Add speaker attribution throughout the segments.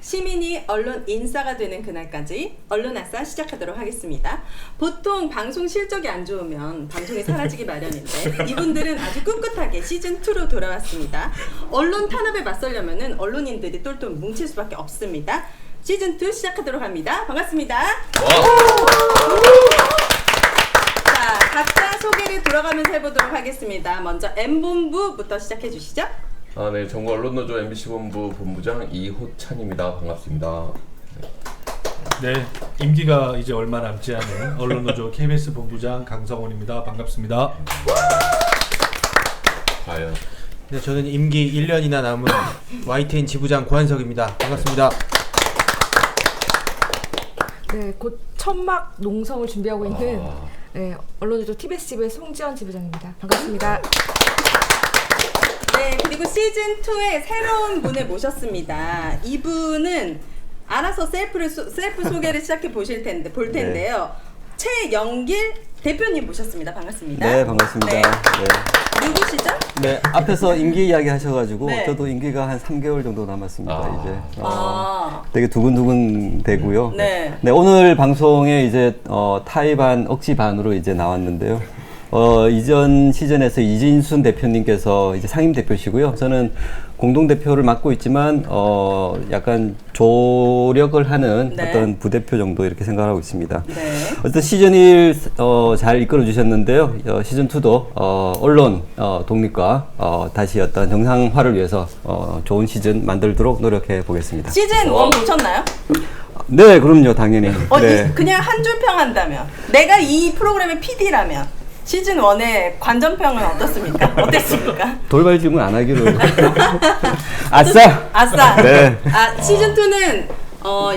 Speaker 1: 시민이 언론 인싸가 되는 그날까지 언론아싸 시작하도록 하겠습니다. 보통 방송 실적이 안 좋으면 방송이 사라지기 마련인데 이분들은 아주 꿋꿋하게 시즌2로 돌아왔습니다. 언론 탄압에 맞서려면 언론인들이 똘똘 뭉칠 수밖에 없습니다. 시즌2 시작하도록 합니다. 반갑습니다. 자, 각자 소개를 돌아가면서 해보도록 하겠습니다. 먼저 M본부부터 시작해 주시죠.
Speaker 2: 네, 전국 언론노조 MBC 본부 본부장 이호찬입니다. 반갑습니다.
Speaker 3: 네, 임기가 이제 얼마 남지 않은 언론노조 KBS 본부장 강성원입니다. 반갑습니다.
Speaker 2: 과연.
Speaker 4: 네, 저는 임기 1년이나 남은 YTN 지부장 고한석입니다. 반갑습니다.
Speaker 5: 네, 곧 천막 농성을 준비하고 있는 네, 언론노조 TBS 지부의 송지연 지부장입니다. 반갑습니다.
Speaker 1: 네, 그리고 시즌2에 새로운 분을 모셨습니다. 이분은 알아서 셀프 소개를 시작해 볼 텐데요. 최영길 대표님 모셨습니다. 반갑습니다.
Speaker 6: 네, 반갑습니다.
Speaker 1: 네.
Speaker 6: 네.
Speaker 1: 누구시죠?
Speaker 6: 네, 앞에서 임기 이야기 하셔가지고
Speaker 1: 네.
Speaker 6: 저도 임기가 한 3개월 정도 남았습니다. 이제 되게 두근두근 되고요.
Speaker 1: 네.
Speaker 6: 네, 오늘 방송에 이제 타의 반, 억지 반으로 이제 나왔는데요. 이전 시즌에서 이진순 대표님께서 이제 상임 대표시고요. 저는 공동 대표를 맡고 있지만 약간 조력을 하는
Speaker 1: 네.
Speaker 6: 어떤 부대표 정도 이렇게 생각하고 있습니다.
Speaker 1: 네.
Speaker 6: 어쨌든 시즌 1 잘 이끌어 주셨는데요. 시즌 2도 언론 독립과 다시 어떤 정상화를 위해서 좋은 시즌 만들도록 노력해 보겠습니다.
Speaker 1: 시즌 1 보셨나요?
Speaker 6: 네, 그럼요, 당연히. 네.
Speaker 1: 그냥 한 줄 평한다면 내가 이 프로그램의 PD라면 시즌 1의 관전평은 어떻습니까? 어땠습니까?
Speaker 6: 돌발 질문 안 하기로. 아싸!
Speaker 1: 아싸!
Speaker 6: 네.
Speaker 1: 시즌 2는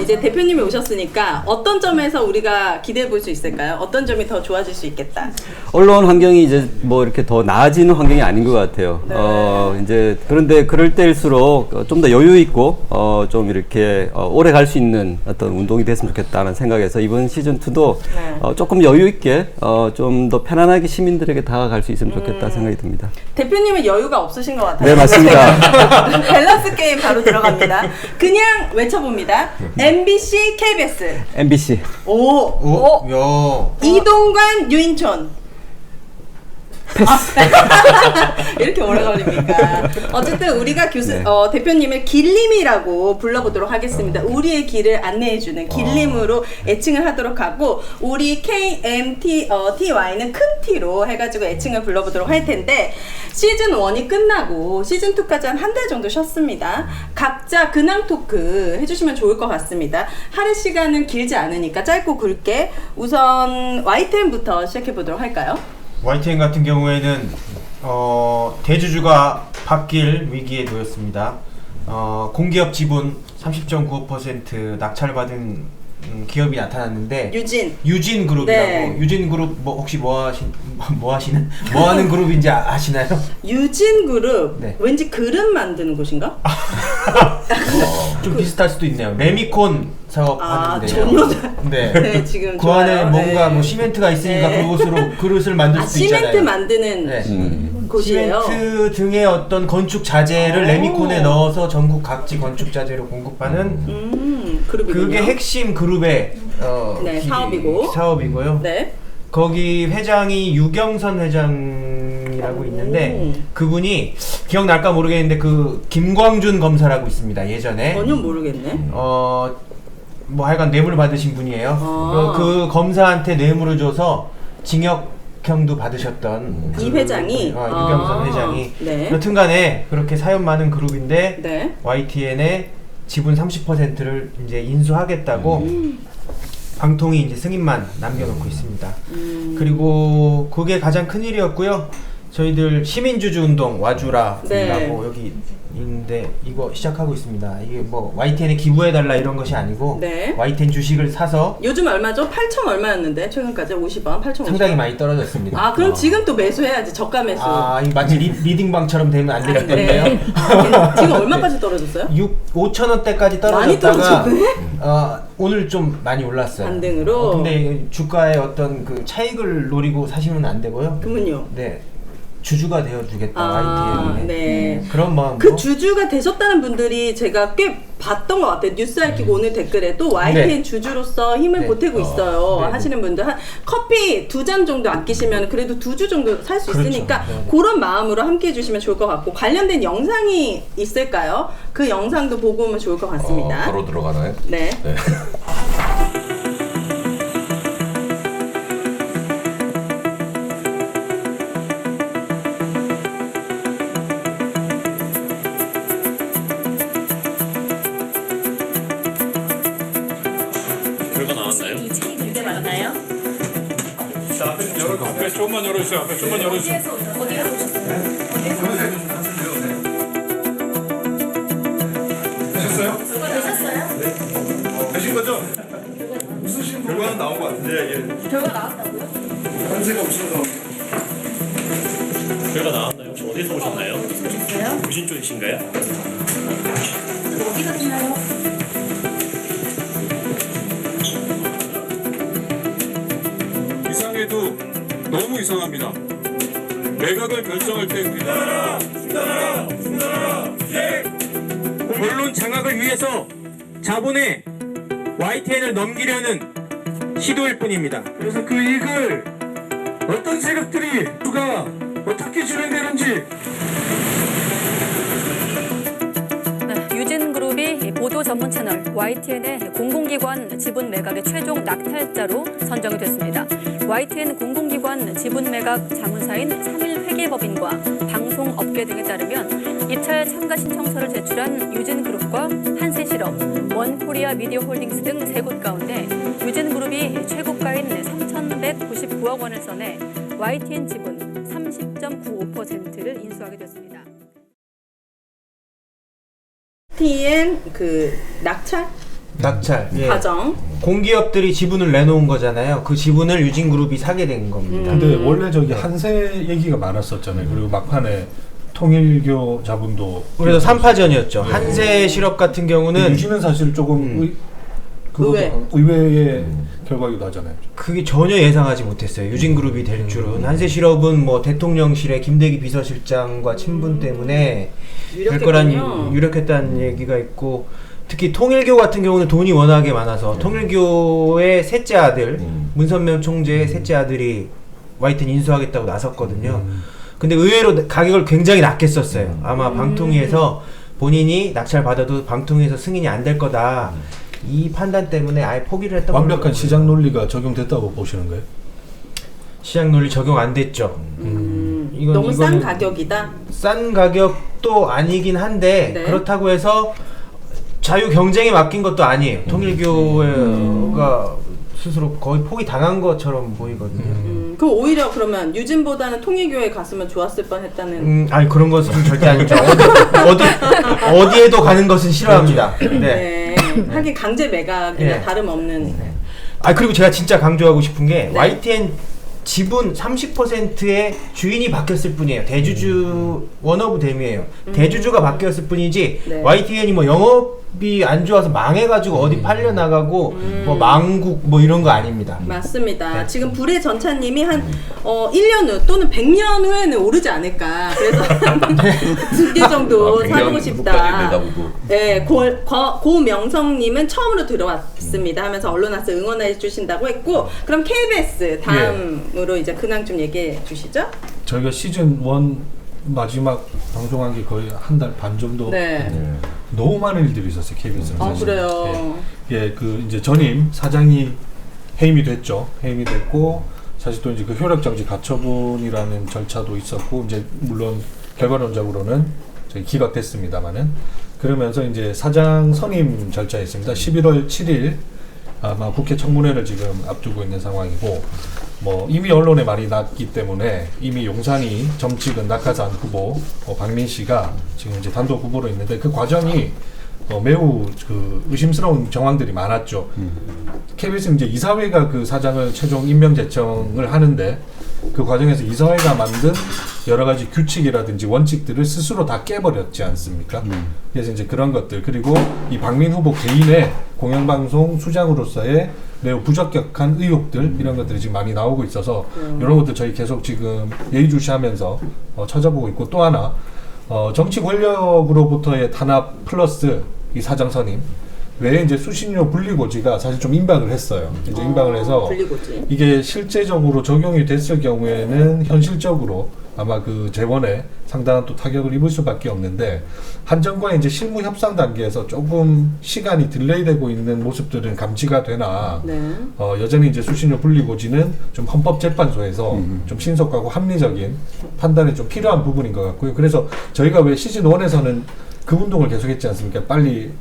Speaker 1: 이제 대표님이 오셨으니까 어떤 점에서 우리가 기대해 볼 수 있을까요? 어떤 점이 더 좋아질 수 있겠다?
Speaker 6: 언론 환경이 이제 뭐 이렇게 더 나아지는 환경이 아닌 것 같아요.
Speaker 1: 네.
Speaker 6: 이제 그런데 그럴 때일수록 좀 더 여유 있고 좀 이렇게 오래 갈 수 있는 어떤 운동이 됐으면 좋겠다는 생각에서 이번 시즌 2도
Speaker 1: 네.
Speaker 6: 조금 여유 있게 좀 더 편안하게 시민들에게 다가갈 수 있으면 좋겠다 생각이 듭니다.
Speaker 1: 대표님은 여유가 없으신 것 같아요.
Speaker 6: 네, 맞습니다.
Speaker 1: 밸런스 게임 바로 들어갑니다. 그냥 외쳐봅니다. MBC, KBS.
Speaker 6: MBC.
Speaker 4: 야.
Speaker 1: 이동관, 유인촌. 이렇게 오래 걸립니까? 어쨌든 우리가
Speaker 6: 네.
Speaker 1: 대표님을 길림이라고 불러보도록 하겠습니다. 우리의 길을 안내해주는 길림으로 애칭을 하도록 하고, 우리 KMTY는 큰 T로 해가지고 애칭을 불러보도록 할 텐데, 시즌 1이 끝나고 시즌 2까지 한 달 정도 쉬었습니다. 각자 근황 토크 해주시면 좋을 것 같습니다. 하루 시간은 길지 않으니까 짧고 굵게 우선 YTN부터 시작해보도록 할까요?
Speaker 4: YTN 같은 경우에는 대주주가 바뀔 위기에 놓였습니다. 공기업 지분 30.95% 낙찰받은 기업이 나타났는데 유진그룹이라고.
Speaker 1: 네.
Speaker 4: 유진그룹 혹시 뭐 하는 그룹인지 아시나요?
Speaker 1: 유진그룹.
Speaker 4: 네.
Speaker 1: 왠지 그릇 만드는 곳인가?
Speaker 4: 좀 비슷할 수도 있네요. 레미콘 사업 하는데요.
Speaker 1: 전혀.
Speaker 4: 네.
Speaker 1: 네, 지금
Speaker 4: 그
Speaker 1: 좋아요.
Speaker 4: 안에 뭔가
Speaker 1: 네.
Speaker 4: 뭐 시멘트가 있으니까
Speaker 1: 네.
Speaker 4: 그것으로 그릇을 만들 수도 있잖아요.
Speaker 1: 시멘트 만드는
Speaker 4: 네.
Speaker 1: 곳이에요.
Speaker 4: 시멘트 등의 어떤 건축 자재를 레미콘에 넣어서 전국 각지 건축 자재로 공급하는
Speaker 1: 그룹이군요.
Speaker 4: 그게 핵심 그룹의
Speaker 1: 네, 사업이고요. 네.
Speaker 4: 거기 회장이 유경선 회장이라고 있는데 그분이 기억날까 모르겠는데 그 김광준 검사라고 있습니다. 예전에
Speaker 1: 전혀 모르겠네.
Speaker 4: 뭐 하여간 뇌물을 받으신 분이에요. 그 검사한테 뇌물을 줘서 징역형도 받으셨던
Speaker 1: 이 회장이?
Speaker 4: 유경선 회장이.
Speaker 1: 네.
Speaker 4: 여튼간에 그렇게 사연 많은 그룹인데
Speaker 1: 네.
Speaker 4: YTN의 지분 30%를 이제 인수하겠다고 방통위 이제 승인만 남겨놓고 있습니다. 그리고 그게 가장 큰 일이었고요. 저희들 시민주주 운동 와주라라고
Speaker 1: 네.
Speaker 4: 여기 있는데 이거 시작하고 있습니다. 이게 뭐 YTN에 기부해달라 이런 것이 아니고
Speaker 1: 네.
Speaker 4: YTN 주식을 사서
Speaker 1: 요즘 얼마죠? 8천 얼마였는데 최근까지 50원, 8천
Speaker 4: 상당히 많이 떨어졌습니다.
Speaker 1: 그럼 지금 또 매수해야지. 저가 매수.
Speaker 4: 이 마치 리딩방처럼 되면 안 되기 때문에요.
Speaker 1: 네. 지금 얼마까지 떨어졌어요?
Speaker 4: 5,000원대까지
Speaker 1: 많이
Speaker 4: 떨어졌다가
Speaker 1: 떨어졌네.
Speaker 4: 오늘 좀 많이 올랐어요.
Speaker 1: 반등으로.
Speaker 4: 근데 주가의 어떤 그 차익을 노리고 사시면 안 되고요.
Speaker 1: 그러면요.
Speaker 4: 네. 주주가 되어주겠다 YTN에.
Speaker 1: 네.
Speaker 4: 그런 마음으로.
Speaker 1: 그 주주가 되셨다는 분들이 제가 꽤 봤던 것 같아요. 뉴스 알키고 오늘 댓글에도 YTN 주주로서 힘을
Speaker 4: 네.
Speaker 1: 보태고 있어요
Speaker 4: 네.
Speaker 1: 하시는 분들 한 커피 2잔 정도 아끼시면 그래도 2주 정도 살 수
Speaker 4: 그렇죠.
Speaker 1: 있으니까
Speaker 4: 네.
Speaker 1: 그런 마음으로 함께 해주시면 좋을 것 같고 관련된 영상이 있을까요? 그 영상도 보고 오면 좋을 것 같습니다.
Speaker 2: 바로 들어가나요?
Speaker 1: 네.
Speaker 2: 네.
Speaker 7: 결과 나왔나요?
Speaker 1: 이제 맞나요?
Speaker 7: 자, 앞에 열어, 앞에 조금만 열어주세요. 앞에 조금만 열어주세요. 되셨어요? 되셨어요? 되신 거죠? 무슨 결과는 나온 것 같은데, 예. 결과 나왔다고요? 한세가 없어서. 결과 나왔나요? 혹시 어디서 오셨나요? 오셨어요? 무신 쪽이신가요?
Speaker 8: 어디 가시나요?
Speaker 7: 이상해도 너무 이상합니다. 매각을 결정할 때
Speaker 9: 언론 장악을 위해서 자본에 YTN을 넘기려는 시도일 뿐입니다. 그래서 그 이익을 어떤 세력들이 누가 어떻게 진행되는지
Speaker 8: 유진그룹이 보도 전문 채널 YTN의 공공기관 지분 매각의 최종 낙찰자로 선정이 됐습니다. YTN 공공기관 지분 매각 자문사인 3일 회계법인과 방송업계 등에 따르면 입찰 참가 신청서를 제출한 유진그룹과 한세실업, 원코리아 미디어홀딩스 등 3곳 가운데 유진그룹이 최고가인 3,199억 원을 써내 YTN 지분 30.95%를 인수하게 됐습니다.
Speaker 1: TN 그 낙찰
Speaker 4: 낙찰. 예.
Speaker 1: 과정.
Speaker 4: 공기업들이 지분을 내놓은 거잖아요. 그 지분을 유진그룹이 사게 된 겁니다.
Speaker 3: 근데 원래 저기 한세 얘기가 많았었잖아요. 그리고 막판에 통일교 자본도
Speaker 4: 그래서 3파전이었죠.
Speaker 3: 네.
Speaker 4: 한세 실업 같은 경우는
Speaker 3: 유지는 사실 조금
Speaker 1: 의외.
Speaker 3: 의외의 결과이기도 하잖아요.
Speaker 4: 그게 전혀 예상하지 못했어요. 유진그룹이 될 줄은. 한세실업은 뭐 대통령실의 김대기 비서실장과 친분 때문에 될 거란 유력했다는 얘기가 있고, 특히 통일교 같은 경우는 돈이 워낙에 많아서 통일교의 셋째 아들 문선명 총재의 셋째 아들이 YTN 인수하겠다고 나섰거든요. 근데 의외로 가격을 굉장히 낮게 썼어요. 아마 방통위에서 본인이 낙찰 받아도 방통위에서 승인이 안 될 거다, 이 판단 때문에 아예 포기를 했던
Speaker 3: 완벽한
Speaker 4: 걸로
Speaker 3: 시장 논리가 적용됐다고 보시는 거예요?
Speaker 4: 시장 논리 적용 안 됐죠.
Speaker 1: 너무 싼 가격이다.
Speaker 4: 싼 가격도 아니긴 한데
Speaker 1: 네.
Speaker 4: 그렇다고 해서 자유 경쟁에 맡긴 것도 아니에요. 통일교가 스스로 거의 포기 당한 것처럼 보이거든요.
Speaker 1: 그럼 오히려 그러면 유진보다는 통일교에 갔으면 좋았을 뻔했다는.
Speaker 4: 아니 그런 것은 절대 아니죠. 어디에도 가는 것은 싫어합니다. 네.
Speaker 1: 네. 하긴 강제 매각이나
Speaker 4: 네.
Speaker 1: 다름없는.
Speaker 4: 아 그리고 제가 진짜 강조하고 싶은 게 YTN 지분 30%의 주인이 바뀌었을 뿐이에요. 대주주 원오브 댐이에요. 대주주가 바뀌었을 뿐이지
Speaker 1: 네.
Speaker 4: YTN이 뭐 영업이 안 좋아서 망해가지고 어디 팔려 나가고 뭐 망국 뭐 이런 거 아닙니다.
Speaker 1: 맞습니다. 지금 불의 전차님이 한 1년 후 또는 100년 후에는 오르지 않을까. 그래서 2개 정도 사보고 싶다. 네, 고명성님은 처음으로 들어왔습니다 하면서 언론아스 응원해 주신다고 했고, 그럼 KBS 다음으로 이제 근황 좀 얘기해 주시죠.
Speaker 3: 저희가 시즌 1 마지막 방송한 게 거의 한 달 반 정도.
Speaker 1: 네.
Speaker 3: 너무 많은 일들이 있었어요, KBS는.
Speaker 1: 아, 그래요.
Speaker 3: 예, 그 이제 전임 사장이 해임이 됐죠. 해임이 됐고, 사실 또 이제 그 효력정지 가처분이라는 절차도 있었고, 이제 물론 결과론적으로는 저희 기각됐습니다만은, 그러면서 이제 사장 선임 절차에 있습니다. 11월 7일 아마 국회 청문회를 지금 앞두고 있는 상황이고, 뭐 이미 언론에 많이 났기 때문에 이미 용산이 점찍은 낙하산 후보 박민 씨가 지금 이제 단독 후보로 있는데, 그 과정이 매우 그 의심스러운 정황들이 많았죠. KBS 이제 이사회가 그 사장을 최종 임명 제청을 하는데, 그 과정에서 이사회가 만든 여러 가지 규칙이라든지 원칙들을 스스로 다 깨버렸지 않습니까? 그래서 이제 그런 것들, 그리고 이 박민 후보 개인의 공영방송 수장으로서의 매우 부적격한 의혹들, 이런 것들이 지금 많이 나오고 있어서 이런 것들 저희 계속 지금 예의주시하면서 찾아보고 있고, 또 하나 정치 권력으로부터의 탄압 플러스 이 사장 선임 외에 이제 수신료 분리고지가 사실 좀 임박을 했어요. 이제 임박을 해서
Speaker 1: 분리고지.
Speaker 3: 이게 실제적으로 적용이 됐을 경우에는 현실적으로 아마 그 재원에 상당한 또 타격을 입을 수밖에 없는데 한정과의 이제 실무 협상 단계에서 조금 시간이 딜레이되고 있는 모습들은 감지가 되나
Speaker 1: 네.
Speaker 3: 여전히 이제 수신료 분리고지는 좀 헌법재판소에서 좀 신속하고 합리적인 판단이 좀 필요한 부분인 것 같고요. 그래서 저희가 왜 시즌 1에서는 그 운동을 계속했지 않습니까? 빨리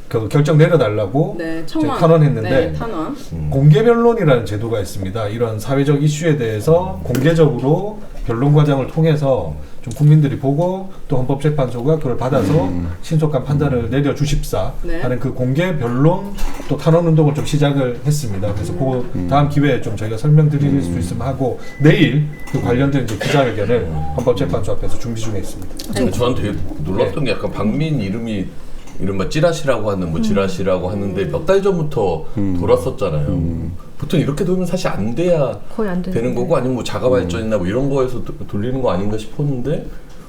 Speaker 3: 그 결정 내려달라고
Speaker 1: 네,
Speaker 3: 저희
Speaker 1: 청원.
Speaker 3: 탄원했는데
Speaker 1: 네, 탄원.
Speaker 3: 공개 변론이라는 제도가 있습니다. 이런 사회적 이슈에 대해서 공개적으로 변론 과정을 통해서 좀 국민들이 보고 또 헌법재판소가 그걸 받아서 신속한 판단을 내려주십사
Speaker 1: 네.
Speaker 3: 하는 그 공개 변론 또 탄원 운동을 좀 시작을 했습니다. 그래서 그 다음 기회에 좀 저희가 설명드릴 수 있으면 하고 내일 그 관련된 이제 기자회견을 헌법재판소 앞에서 준비 중에 있습니다.
Speaker 2: 근데 저는 되게 놀랐던 게 약간 박민 이름이 이른바 찌라시라고 하는 뭐 지라시라고 하는데 몇 달 전부터 돌았었잖아요. 보통 이렇게 돌면 사실 안 돼야
Speaker 5: 거의 안
Speaker 2: 되는 거고 아니면 뭐 자가발전이나 뭐 이런 거에서 돌리는 거 아닌가 싶었는데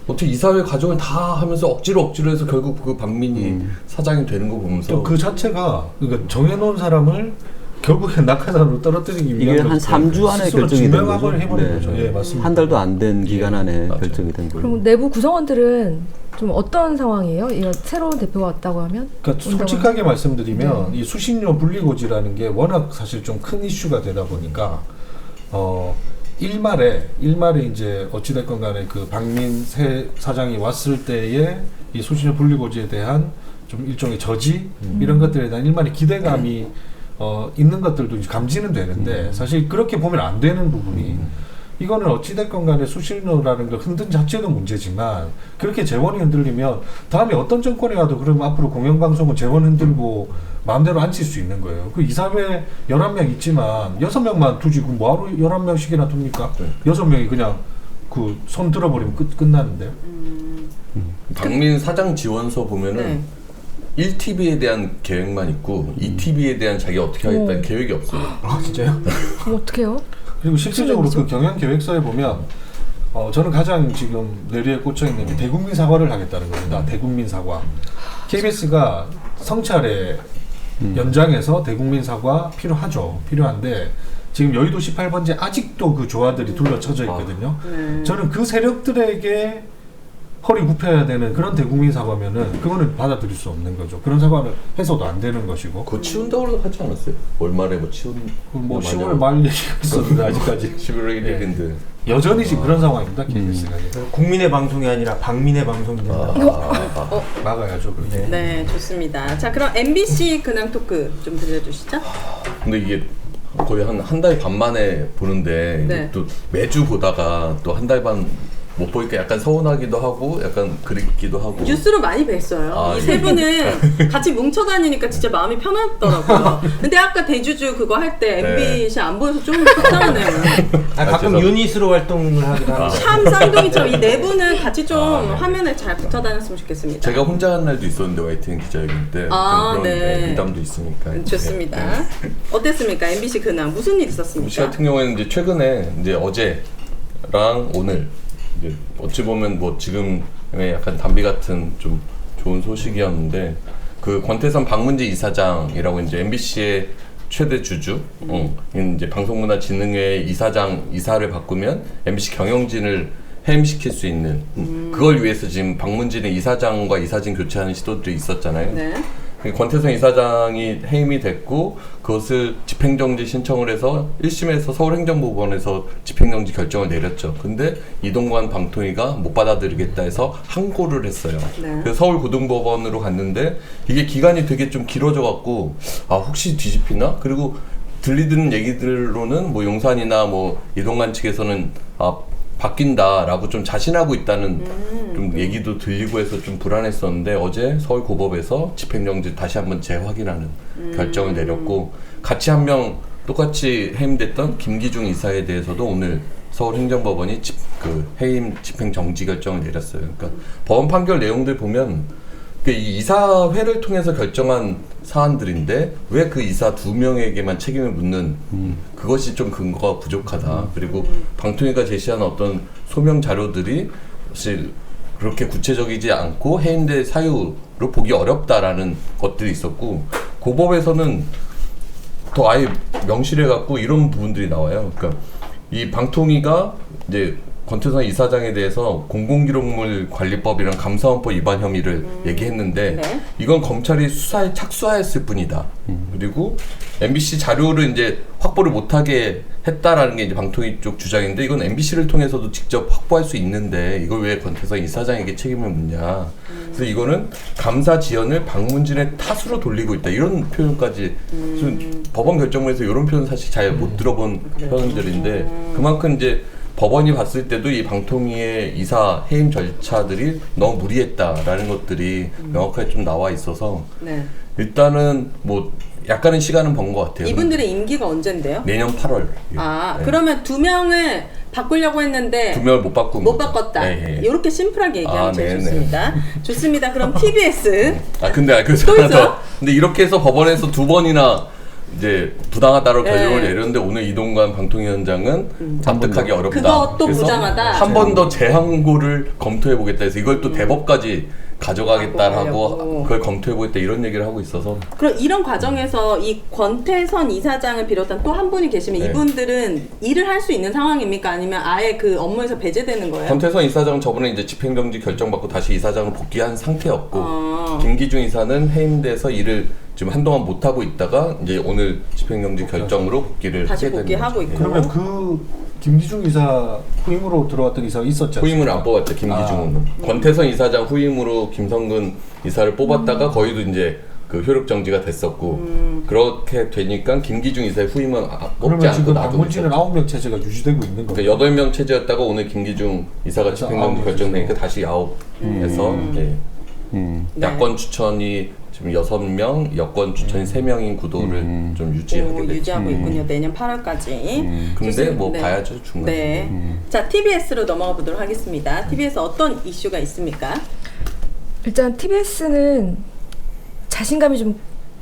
Speaker 2: 어떻게 이사회 과정을 다 하면서 억지로 해서 결국 그 박민이 사장이 되는 거 보면서
Speaker 3: 또 그 자체가 그러니까 정해놓은 사람을 결국엔 낙하산으로 떨어뜨리기 위한
Speaker 6: 이게 한 3주 안에 결정이 된 거죠.
Speaker 3: 증명을 해버린 거죠. 예, 맞습니다.
Speaker 6: 한 달도 안 된 기간 안에
Speaker 2: 맞아요.
Speaker 6: 결정이 된 거예요.
Speaker 5: 그럼 내부 구성원들은 좀 어떤 상황이에요? 이런 새로운 대표가 왔다고 하면?
Speaker 3: 그러니까 솔직하게 말씀드리면 이 수신료 분리고지라는 게 워낙 사실 좀 큰 이슈가 되다 보니까 일말에 이제 어찌됐건 간에 그 박민 새 사장이 왔을 때의 이 수신료 분리고지에 대한 좀 일종의 저지 이런 것들에 대한 일말의 기대감이 있는 것들도 이제 감지는 되는데 사실 그렇게 보면 안 되는 부분이 이거는 어찌됐건 간에 수신료라는 걸 흔든 자체도 문제지만 그렇게 재원이 흔들리면 다음에 어떤 정권이 와도 그러면 앞으로 공영방송은 재원 흔들고 마음대로 앉힐 수 있는 거예요. 그 이사회 11명 있지만 6명만 두지 그 뭐하러 11명씩이나 둡니까? 6명이 그냥 그 손 들어버리면 끝나는데요.
Speaker 2: 박민 사장 지원서 보면은
Speaker 1: 네.
Speaker 2: 1TV에 대한 계획만 있고 2TV에 대한 자기가 어떻게 하겠다는 계획이 없어요.
Speaker 4: 아 진짜요?
Speaker 5: 그럼 어떡해요?
Speaker 3: 그리고 실질적으로 그 경영 계획서에 보면 저는 가장 지금 뇌리에 꽂혀 있는 게 대국민 사과를 하겠다는 겁니다. 대국민 사과. KBS가 성찰에 연장해서 대국민 사과 필요한데 지금 여의도 18번지에 아직도 그 조화들이 둘러쳐져 있거든요. 저는 그 세력들에게 허리 굽혀야 되는 그런 대국민 사과면은 그거는 받아들일 수 없는 거죠. 그런 사과를 해서도 안 되는 것이고.
Speaker 2: 그거 치운다고 하지 않았어요? 월말에 뭐 치운
Speaker 3: 뭐 10월 말 얘기가 있었는데 아직까지
Speaker 2: 11월 1일인데
Speaker 3: 여전히 지금 그런 상황입니다. KBS가
Speaker 4: 국민의 방송이 아니라 박민의 방송이 된다.
Speaker 3: 막아야죠. 그렇게.
Speaker 1: 네, 좋습니다. 자, 그럼 MBC 근황 토크 좀 들려주시죠.
Speaker 2: 근데 이게 거의 한 달 반 만에 보는데
Speaker 1: 네.
Speaker 2: 또 매주 보다가 또 한 달 반 못 보니까 약간 서운하기도 하고 약간 그립기도 하고
Speaker 1: 뉴스로 많이 뵀어요. 이 세 분은 같이 뭉쳐 다니니까 진짜 마음이 편하더라고요. 근데 아까 대주주 그거 할 때 MBC 안 보여서 좀 속상하네요.
Speaker 4: 가끔
Speaker 2: 죄송합니다.
Speaker 4: 유닛으로 활동을 하기도 하는데.
Speaker 1: 참 쌍둥이처럼 이 네 분은 같이 좀 화면에 잘 붙어 다녔으면 좋겠습니다.
Speaker 2: 제가 혼자 한 날도 있었는데 YTN 기자회견 때 좀 그런 부담도 있으니까
Speaker 1: 좋습니다. 어땠습니까? MBC 근황 무슨 일
Speaker 2: MBC
Speaker 1: 있었습니까?
Speaker 2: 같은 경우에는 이제 최근에 이제 어제랑 오늘 이제 어찌 보면 뭐 지금의 약간 담비 같은 좀 좋은 소식이었는데 그 권태선 박문재 이사장이라고 이제 MBC의 최대 주주, 이제 방송문화진흥회 이사를 바꾸면 MBC 경영진을 해임시킬 수 있는 그걸 위해서 지금 박문진의 이사장과 이사진 교체하는 시도들이 있었잖아요.
Speaker 1: 네.
Speaker 2: 권태선 이사장이 해임이 됐고 그것을 집행정지 신청을 해서 1심에서 서울행정법원에서 집행정지 결정을 내렸죠. 근데 이동관 방통위가 못 받아들이겠다 해서 항고를 했어요.
Speaker 1: 네.
Speaker 2: 그래서 서울고등법원으로 갔는데 이게 기간이 되게 좀 길어져 갖고 혹시 뒤집히나? 그리고 들리는 얘기들로는 뭐 용산이나 뭐 이동관 측에서는 바뀐다라고 좀 자신하고 있다는 좀 얘기도 들리고 해서 좀 불안했었는데 어제 서울고법에서 집행정지 다시 한번 재확인하는 결정을 내렸고 같이 한 명 똑같이 해임됐던 김기중 이사에 대해서도 오늘 서울행정법원이 해임 집행정지 결정을 내렸어요. 그러니까 법원 판결 내용들 보면 이 이사회를 통해서 결정한 사안들인데 왜 그 이사 2명에게만 책임을 묻는 그것이 좀 근거가 부족하다. 그리고 방통위가 제시한 어떤 소명 자료들이 사실 그렇게 구체적이지 않고 해임될 사유로 보기 어렵다라는 것들이 있었고 고법에서는 더 아예 명시해갖고 이런 부분들이 나와요. 그러니까 이 방통위가 이제 권태선 이사장에 대해서 공공기록물 관리법이랑 감사원법 위반 혐의를 얘기했는데
Speaker 1: 네.
Speaker 2: 이건 검찰이 수사에 착수하였을 뿐이다. 그리고 MBC 자료를 이제 확보를 못하게 했다라는 게 이제 방통위 쪽 주장인데 이건 MBC를 통해서도 직접 확보할 수 있는데 이걸 왜 권태선 이사장에게 책임을 묻냐. 그래서 이거는 감사 지연을 방문진의 탓으로 돌리고 있다. 이런 표현까지 법원 결정문에서 이런 표현 사실 잘 못 들어본 표현들인데 그만큼 이제 법원이 봤을 때도 이 방통위의 이사 해임 절차들이 너무 무리했다라는 것들이 명확하게 좀 나와 있어서
Speaker 1: 네.
Speaker 2: 일단은 뭐 약간은 시간은 번 것 같아요.
Speaker 1: 이분들의 임기가 언젠데요?
Speaker 2: 내년 8월.
Speaker 1: 아,
Speaker 2: 네.
Speaker 1: 그러면 2명을 바꾸려고 했는데
Speaker 2: 2명을 못 바꾼
Speaker 1: 못
Speaker 2: 거죠.
Speaker 1: 바꿨다.
Speaker 2: 네, 네.
Speaker 1: 이렇게 심플하게 얘기하면
Speaker 2: 아,
Speaker 1: 제일
Speaker 2: 네네.
Speaker 1: 좋습니다. 좋습니다. 그럼 TBS
Speaker 2: 근데 그래서
Speaker 1: 또
Speaker 2: 하나
Speaker 1: 있어요?
Speaker 2: 더. 근데 이렇게 해서 법원에서 2번이나 이제 부당하다로
Speaker 1: 네.
Speaker 2: 결정을 내렸는데 오늘 이동관 방통위원장은 납득하기 어렵다.
Speaker 1: 그것도
Speaker 2: 그래서
Speaker 1: 부당하다.
Speaker 2: 한 번 더 재항고를 검토해 보겠다 해서 이걸 또 대법까지 가져가겠다라고
Speaker 1: 하려고.
Speaker 2: 그걸 검토해 보겠다 이런 얘기를 하고 있어서
Speaker 1: 그럼 이런 과정에서 이 권태선 이사장을 비롯한 또 한 분이 계시면
Speaker 2: 네.
Speaker 1: 이분들은 일을 할 수 있는 상황입니까? 아니면 아예 그 업무에서 배제되는 거예요?
Speaker 2: 권태선 이사장은 저번에 이제 집행정지 결정받고 다시 이사장으로 복귀한 상태였고
Speaker 1: 아.
Speaker 2: 김기중 이사는 해임돼서 일을 지금 한동안 못 하고 있다가 이제 오늘 집행정지 결정으로 복귀를
Speaker 1: 다시
Speaker 2: 하게 되는
Speaker 1: 복귀하고
Speaker 2: 거죠.
Speaker 1: 있고.
Speaker 3: 그러면 그 김기중 이사 후임으로 들어왔던 이사가 있었지 않습니까?
Speaker 2: 후임을 안 뽑았죠. 김기중은 권태선 이사장 후임으로 김성근 이사를 뽑았다가 거의도 이제 그 효력 정지가 됐었고 그렇게 되니까 김기중 이사의 후임은 뽑지
Speaker 3: 그러면
Speaker 2: 않고
Speaker 3: 지금
Speaker 2: 놔두고
Speaker 3: 방문진은
Speaker 2: 있었죠.
Speaker 3: 9명 체제가 유지되고 있는 거예요.
Speaker 2: 그러니까 8명 체제였다가 오늘 김기중 이사가
Speaker 3: 그래서
Speaker 2: 집행정지
Speaker 3: 9명
Speaker 2: 결정되니까
Speaker 3: 체제로.
Speaker 2: 다시 9에서 예.
Speaker 1: 네.
Speaker 2: 야권 추천이 지금 6명, 여권 추천이 3명인 구도를 좀 유지하게 됐죠.
Speaker 1: 유지하고 있군요. 내년 8월까지.
Speaker 2: 근데 뭐 봐야죠 중간에.
Speaker 1: 네. 자, TBS로 넘어가 보도록 하겠습니다. TBS 어떤 이슈가 있습니까?
Speaker 5: 일단 TBS는 자신감이 좀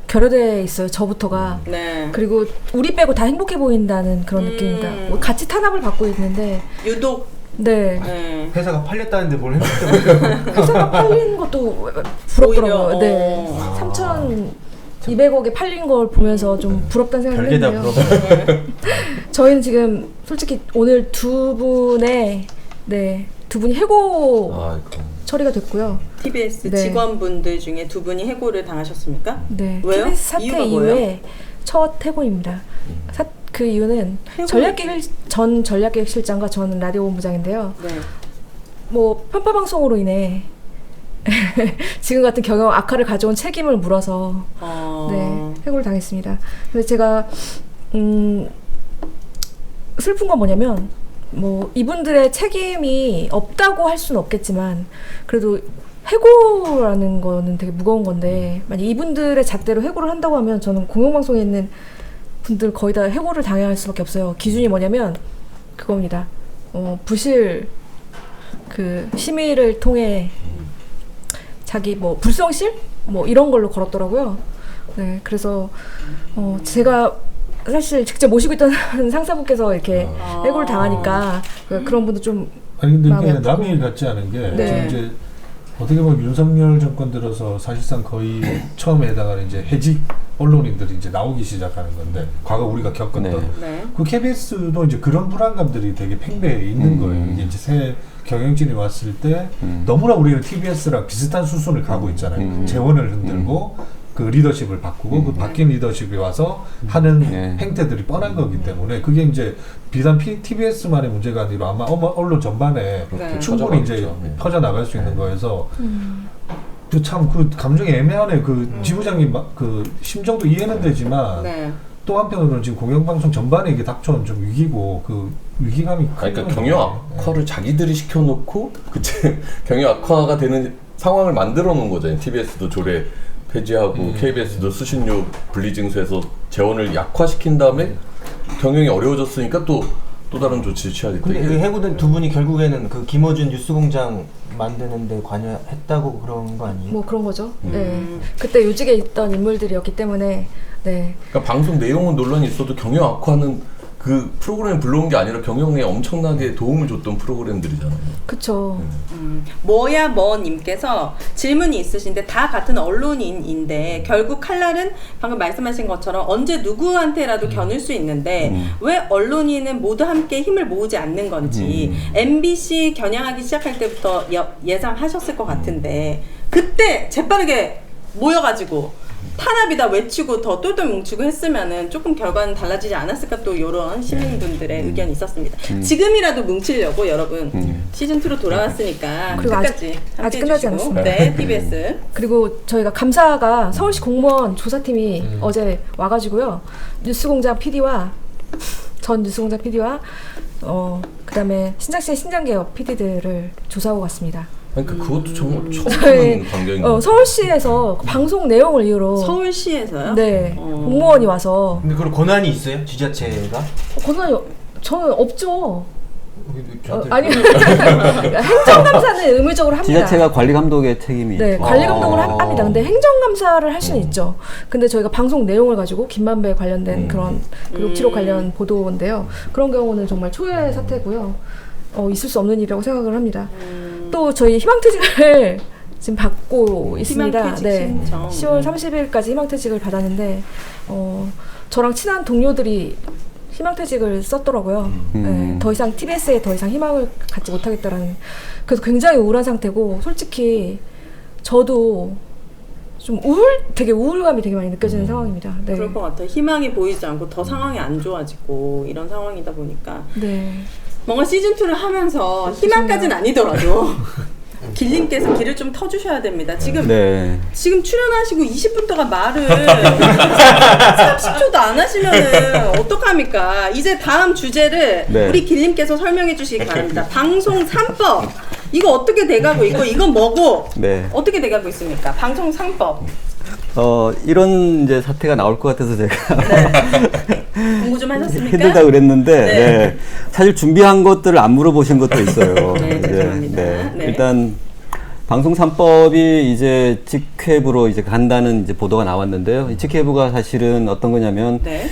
Speaker 5: 결여돼 있어요. 저부터가.
Speaker 1: 네.
Speaker 5: 그리고 우리 빼고 다 행복해 보인다는 그런 느낌입니다. 뭐 같이 탄압을 받고 있는데
Speaker 1: 유독
Speaker 5: 네.
Speaker 1: 네.
Speaker 4: 회사가 팔렸다는데 뭘 행복해
Speaker 5: 회사가 팔린 것도
Speaker 1: 오히려,
Speaker 5: 부럽더라고요. 네. 3,200억에 팔린 걸 보면서 좀 부럽다는 생각이
Speaker 4: 별게 다
Speaker 5: 했는데요.
Speaker 4: 부럽네.
Speaker 5: 저희는 지금 솔직히 오늘 두 분이 해고
Speaker 2: 아이고.
Speaker 5: 처리가 됐고요.
Speaker 1: TBS
Speaker 5: 네.
Speaker 1: 직원분들 중에 2분이 해고를 당하셨습니까?
Speaker 5: 네.
Speaker 1: 왜요?
Speaker 5: TBS 사태
Speaker 1: 이유가
Speaker 5: 이후에
Speaker 1: 뭐예요?
Speaker 5: 첫 해고입니다. 그 이유는 전 전략기획실장과 전 라디오 본부장인데요.
Speaker 1: 네.
Speaker 5: 뭐 편파 방송으로 인해 지금 같은 경영 악화를 가져온 책임을 물어서 네, 해고를 당했습니다. 근데 제가 슬픈 건 뭐냐면 뭐 이분들의 책임이 없다고 할 수는 없겠지만 그래도 해고라는 거는 되게 무거운 건데 만약 이분들의 잣대로 해고를 한다고 하면 저는 공영방송에 있는 분들 거의 다 해고를 당해야 할 수밖에 없어요. 기준이 뭐냐면 그겁니다. 부실 그 심의를 통해 자기 뭐 불성실 뭐 이런 걸로 걸었더라고요. 네, 그래서 제가 사실 직접 모시고 있던 상사분께서 이렇게 해고를 당하니까 그런 분도 좀
Speaker 3: 아니 근데
Speaker 5: 마음이
Speaker 3: 이게
Speaker 5: 아프고.
Speaker 3: 남의 일 같지 않은 게
Speaker 5: 네.
Speaker 3: 지금 이제 어떻게 보면 윤석열 정권 들어서 사실상 거의 처음에 해당하는 이제 해직 언론인들이 이제 나오기 시작하는 건데 과거 우리가 겪었던
Speaker 1: 네.
Speaker 3: 그 KBS도 이제 그런 불안감들이 되게 팽배해 있는 거예요. 이게 이제 새 경영진이 왔을 때 너무나 우리는 TBS랑 비슷한 수순을 가고 있잖아요. 재원을 흔들고 그 리더십을 바꾸고 그 바뀐 리더십이 와서 하는 행태들이 뻔한 거기 때문에 그게 이제 비단 TBS만의 문제가 아니라 아마 언론 전반에
Speaker 1: 네.
Speaker 3: 충분히 이제 퍼져 나갈 수 있는 거여서 참 그 감정이 애매하네. 그 지부장님 그 심정도 이해는 되지만
Speaker 1: 네.
Speaker 3: 또 한편으로는 지금 공영방송 전반에 이게 닥쳐온 좀 위기고 그 위기감이
Speaker 2: 그러니까 경영 악화를 자기들이 시켜놓고 그치 경영 악화가 되는 상황을 만들어 놓은 거잖아요. TBS도 조례 폐지하고 KBS도 수신료 분리징수해서 재원을 약화시킨 다음에 경영이 어려워졌으니까 또 다른 조치를 취하겠다.
Speaker 4: 근데 그 해고된 두 분이 결국에는 그 김어준 뉴스공장 만드는데 관여했다고 그런 거 아니에요?
Speaker 5: 뭐 그런 거죠. 네. 그때 요직에 있던 인물들이었기 때문에 네.
Speaker 2: 그러니까 방송 내용은 논란이 있어도 경영 악화는 그 프로그램 불러온 게 아니라 경영에 엄청나게 도움을 줬던 프로그램들이잖아요.
Speaker 5: 그쵸.
Speaker 1: 뭐야 뭐님께서 질문이 있으신데 다 같은 언론인인데 결국 칼날은 방금 말씀하신 것처럼 언제 누구한테라도 겨눌 수 있는데 왜 언론인은 모두 함께 힘을 모으지 않는 건지 MBC 겨냥하기 시작할 때부터 예상하셨을 것 같은데 그때 재빠르게 모여가지고 탄압이다 외치고 더 똘똘 뭉치고 했으면은 조금 결과는 달라지지 않았을까 또 이런 시민분들의 의견이 있었습니다. 지금이라도 뭉치려고 여러분 시즌2로 돌아왔으니까
Speaker 5: 그리고
Speaker 1: 끝까지
Speaker 5: 아직 끝나지 않았습니다.
Speaker 1: 네, TBS.
Speaker 5: 그리고 저희가 감사가 서울시 공무원 조사팀이 어제 와가지고요. 뉴스공장 PD와 전 뉴스공장 PD와 그다음에 신장시의 신장개업 PD들을 조사하고 갔습니다.
Speaker 2: 그러니까 그것도 처음
Speaker 5: 저희
Speaker 2: 하는 광경인 것 같아요.
Speaker 5: 서울시에서 방송 내용을 이유로
Speaker 1: 서울시에서요?
Speaker 5: 네 공무원이 와서
Speaker 4: 근데 그런 권한이 있어요? 지자체가?
Speaker 5: 권한이 저는 없죠. 아니 행정감사는 의무적으로 합니다.
Speaker 6: 지자체가 관리 감독의 책임이
Speaker 5: 네,
Speaker 6: 있죠.
Speaker 5: 관리 감독을 합니다. 근데 행정감사를 할 수는 있죠. 근데 저희가 방송 내용을 가지고 김만배 관련된 그런 녹취록 관련 보도인데요. 그런 경우는 정말 초유의 사태고요. 있을 수 없는 일이라고 생각을 합니다. 또 저희 희망퇴직을 지금 받고 있습니다.
Speaker 1: 희망퇴직
Speaker 5: 네,
Speaker 1: 신청.
Speaker 5: 10월 30일까지 희망퇴직을 받았는데 저랑 친한 동료들이 희망퇴직을 썼더라고요. 네, 더 이상 TBS에 더 이상 희망을 갖지 못하겠다라는. 그래서 굉장히 우울한 상태고 솔직히 저도 좀 되게 우울감이 되게 많이 느껴지는 상황입니다. 네.
Speaker 1: 그럴 것 같아요. 희망이 보이지 않고 더 상황이 안 좋아지고 이런 상황이다 보니까
Speaker 5: 네.
Speaker 1: 뭔가 시즌2를 하면서 희망까지는 아니더라도 길님께서 길을 좀 터주셔야 됩니다. 지금
Speaker 6: 네.
Speaker 1: 지금 출연하시고 20분 동안 말을 30초도 안 하시면은 어떡합니까? 이제 다음 주제를
Speaker 6: 네.
Speaker 1: 우리 길님께서 설명해 주시기 바랍니다. 방송 3법 이거 어떻게 돼가고 있고 이건 뭐고
Speaker 6: 네.
Speaker 1: 어떻게 돼가고 있습니까? 방송 3법
Speaker 6: 이런 이제 사태가 나올 것 같아서 제가
Speaker 1: 공부 좀 하셨습니까?
Speaker 6: 힘들다 그랬는데
Speaker 1: 네.
Speaker 6: 네. 사실 준비한 것들을 안 물어보신 것도 있어요.
Speaker 1: 네, 죄송합니다. 네.
Speaker 6: 일단 방송 3법이 이제 직회부로 이제 간다는 이제 보도가 나왔는데요. 이 직회부가 사실은 어떤 거냐면
Speaker 1: 네.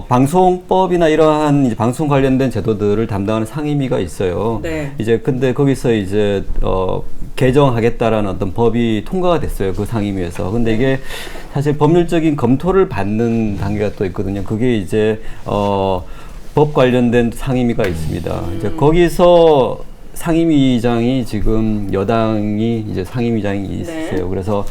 Speaker 6: 방송법이나 이러한 이제 방송 관련된 제도들을 담당하는 상임위가 있어요.
Speaker 1: 네.
Speaker 6: 이제 근데 거기서 이제 개정하겠다라는 어떤 법이 통과가 됐어요. 그 상임위에서. 근데 이게 사실 법률적인 검토를 받는 단계가 또 있거든요. 그게 이제 법 관련된 상임위가 있습니다. 이제 거기서 상임위장이 지금 여당이 이제 상임위장이 있어요.
Speaker 1: 네.
Speaker 6: 그래서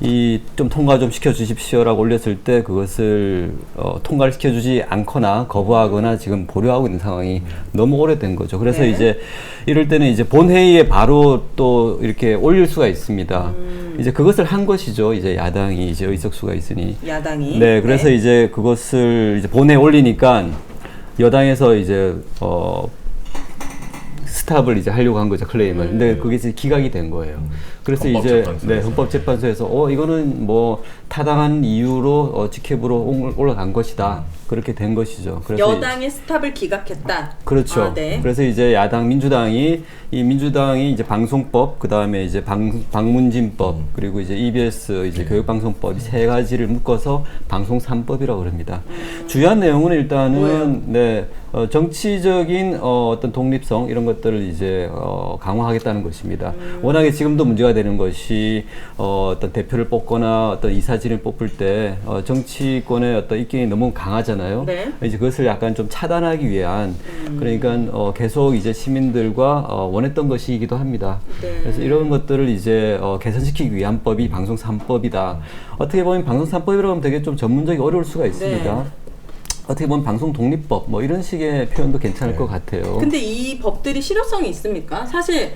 Speaker 6: 이 좀 통과 좀 시켜주십시오라고 올렸을 때 그것을 통과를 시켜주지 않거나 거부하거나 지금 보류하고 있는 상황이 너무 오래된 거죠. 그래서
Speaker 1: 네.
Speaker 6: 이제 이럴 때는 이제 본회의에 바로 또 이렇게 올릴 수가 있습니다. 이제 그것을 한 것이죠. 이제 야당이 이제 의석수가 있으니.
Speaker 1: 야당이.
Speaker 6: 네, 그래서 이제 그것을 이제 본회의에 올리니까 여당에서 이제 스탑을 이제 하려고 한 거죠, 클레임을. 근데 그게 이제 기각이 된 거예요. 그래서 이제 헌법재판소에서 이거는 뭐 타당한 이유로 직회부로 올라간 것이다. 그렇게 된 것이죠. 그래서
Speaker 1: 여당의 스탑을 기각했다.
Speaker 6: 그렇죠.
Speaker 1: 아, 네.
Speaker 6: 그래서 이제 야당 민주당이 이제 방송법, 그 다음에 이제 방문진법, 그리고 이제 EBS 이제 교육방송법 이 세 가지를 묶어서 방송 3법이라고 그럽니다. 주요한 내용은 일단은 정치적인 어떤 독립성 이런 것들을 이제 강화하겠다는 것입니다. 워낙에 지금도 문제가 되는 것이 어떤 대표를 뽑거나 어떤 이사진을 뽑을 때 정치권의 어떤 입김이 너무 강하잖아요.
Speaker 1: 네.
Speaker 6: 이제 그것을 약간 좀 차단하기 위한 그러니까 계속 이제 시민들과 원했던 것이기도 합니다.
Speaker 1: 네.
Speaker 6: 그래서 이런 것들을 이제 개선시키기 위한 법이 방송 3법이다. 어떻게 보면 방송 3법이라고 하면 되게 좀 전문적이 어려울 수가 있습니다.
Speaker 1: 네.
Speaker 6: 어떻게 보면 방송 독립법 뭐 이런 식의 표현도 괜찮을 것 같아요.
Speaker 1: 근데 이 법들이 실효성이 있습니까? 사실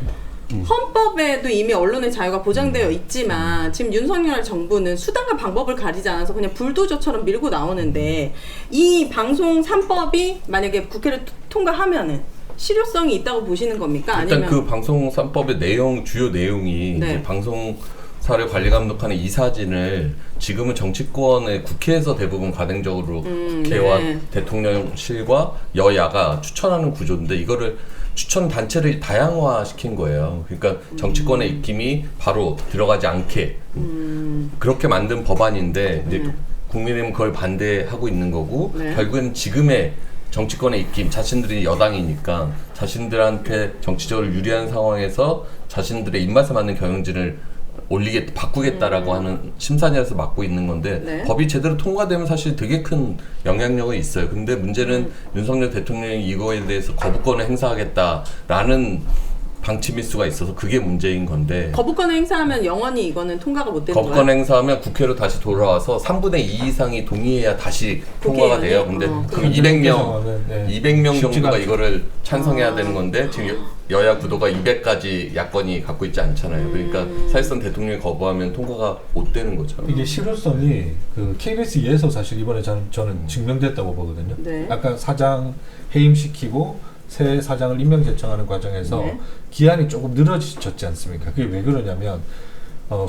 Speaker 1: 헌법에도 이미 언론의 자유가 보장되어 있지만 지금 윤석열 정부는 수단과 방법을 가리지 않아서 그냥 불도저처럼 밀고 나오는데 이 방송 3법이 만약에 국회를 통과하면은 실효성이 있다고 보시는 겁니까?
Speaker 2: 일단
Speaker 1: 아니면
Speaker 2: 그 방송 3법의 주요 내용이
Speaker 1: 네.
Speaker 2: 이제 방송사를 관리 감독하는 이사진을 지금은 정치권의 국회에서 대부분 가맹적으로 국회와
Speaker 1: 네.
Speaker 2: 대통령실과 여야가 추천하는 구조인데 이거를 추천 단체를 다양화시킨 거예요. 그러니까 정치권의 입김이 바로 들어가지 않게 그렇게 만든 법안인데 이제 국민의힘은 그걸 반대하고 있는 거고
Speaker 1: 네.
Speaker 2: 결국엔 지금의 정치권의 입김, 자신들이 여당이니까 자신들한테 정치적으로 유리한 상황에서 자신들의 입맛에 맞는 경영진을 바꾸겠다라고 하는 심산에서 맡고 있는 건데
Speaker 1: 네.
Speaker 2: 법이 제대로 통과되면 사실 되게 큰 영향력은 있어요. 근데 문제는 윤석열 대통령이 이거에 대해서 거부권을 행사하겠다라는 방침일 수가 있어서 그게 문제인 건데
Speaker 1: 거부권을 행사하면 영원히 이거는 통과가 못 되는
Speaker 2: 거부권
Speaker 1: 거야?
Speaker 2: 행사하면 국회로 다시 돌아와서 3분의 2 이상이 동의해야 다시 통과가
Speaker 1: 국회의원이?
Speaker 2: 돼요. 근데 그
Speaker 3: 그렇게
Speaker 2: 200명,
Speaker 3: 상황은, 네.
Speaker 2: 200명
Speaker 3: 쉽지가
Speaker 2: 정도가
Speaker 3: 않죠.
Speaker 2: 이거를 찬성해야 되는 건데 지금 여야 구도가 200까지 야권이 갖고 있지 않잖아요. 그러니까 사실상 대통령이 거부하면 통과가 못 되는 거죠.
Speaker 3: 이게 실효성이 그 KBS2에서 사실 이번에 저는 증명됐다고 보거든요.
Speaker 1: 네.
Speaker 3: 아까 사장 해임시키고 새 사장을 임명 제청하는 과정에서
Speaker 1: 네.
Speaker 3: 기한이 조금 늘어졌지 않습니까? 그게 왜 그러냐면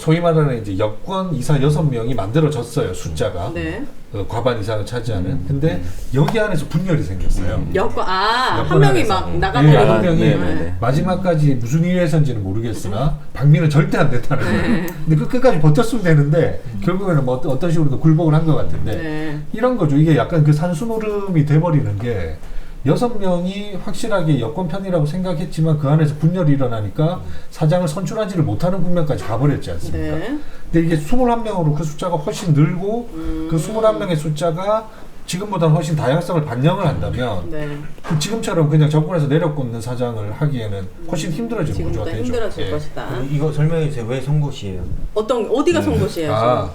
Speaker 3: 소위 말하는 이제 여권 이사 6명이 만들어졌어요. 숫자가
Speaker 1: 네.
Speaker 3: 과반 이상을 차지하는. 근데 여기 안에서 분열이 생겼어요.
Speaker 1: 여권 한
Speaker 3: 여권
Speaker 1: 명이
Speaker 3: 안에서.
Speaker 1: 막
Speaker 3: 네,
Speaker 1: 나가버리는
Speaker 3: 한 명이
Speaker 6: 네.
Speaker 3: 마지막까지 무슨 이유에서인지는 모르겠으나 박민은 절대 안 됐다는 거예요. 근데 그 끝까지 버텼으면 되는데 결국에는 뭐 어떤 식으로 굴복을 한 것 같은데
Speaker 1: 네.
Speaker 3: 이런 거죠. 이게 약간 그 산수노름이 돼버리는 게 6명이 확실하게 여권 편이라고 생각했지만 그 안에서 분열이 일어나니까 사장을 선출하지를 못하는 국면까지 가버렸지 않습니까?
Speaker 1: 네.
Speaker 3: 근데 이게 21명으로 그 숫자가 훨씬 늘고 그 21명의 숫자가 지금보다는 훨씬 다양성을 반영을 한다면
Speaker 1: 네.
Speaker 3: 그 지금처럼 그냥 정권에서 내려꽂는 사장을 하기에는 훨씬 힘들어지는 구조가
Speaker 1: 지금보다
Speaker 3: 되죠.
Speaker 1: 힘들어질
Speaker 3: 예.
Speaker 1: 것이다.
Speaker 4: 이거 설명해 주세요. 왜 송곳이에요?
Speaker 1: 어디가 송곳이에요?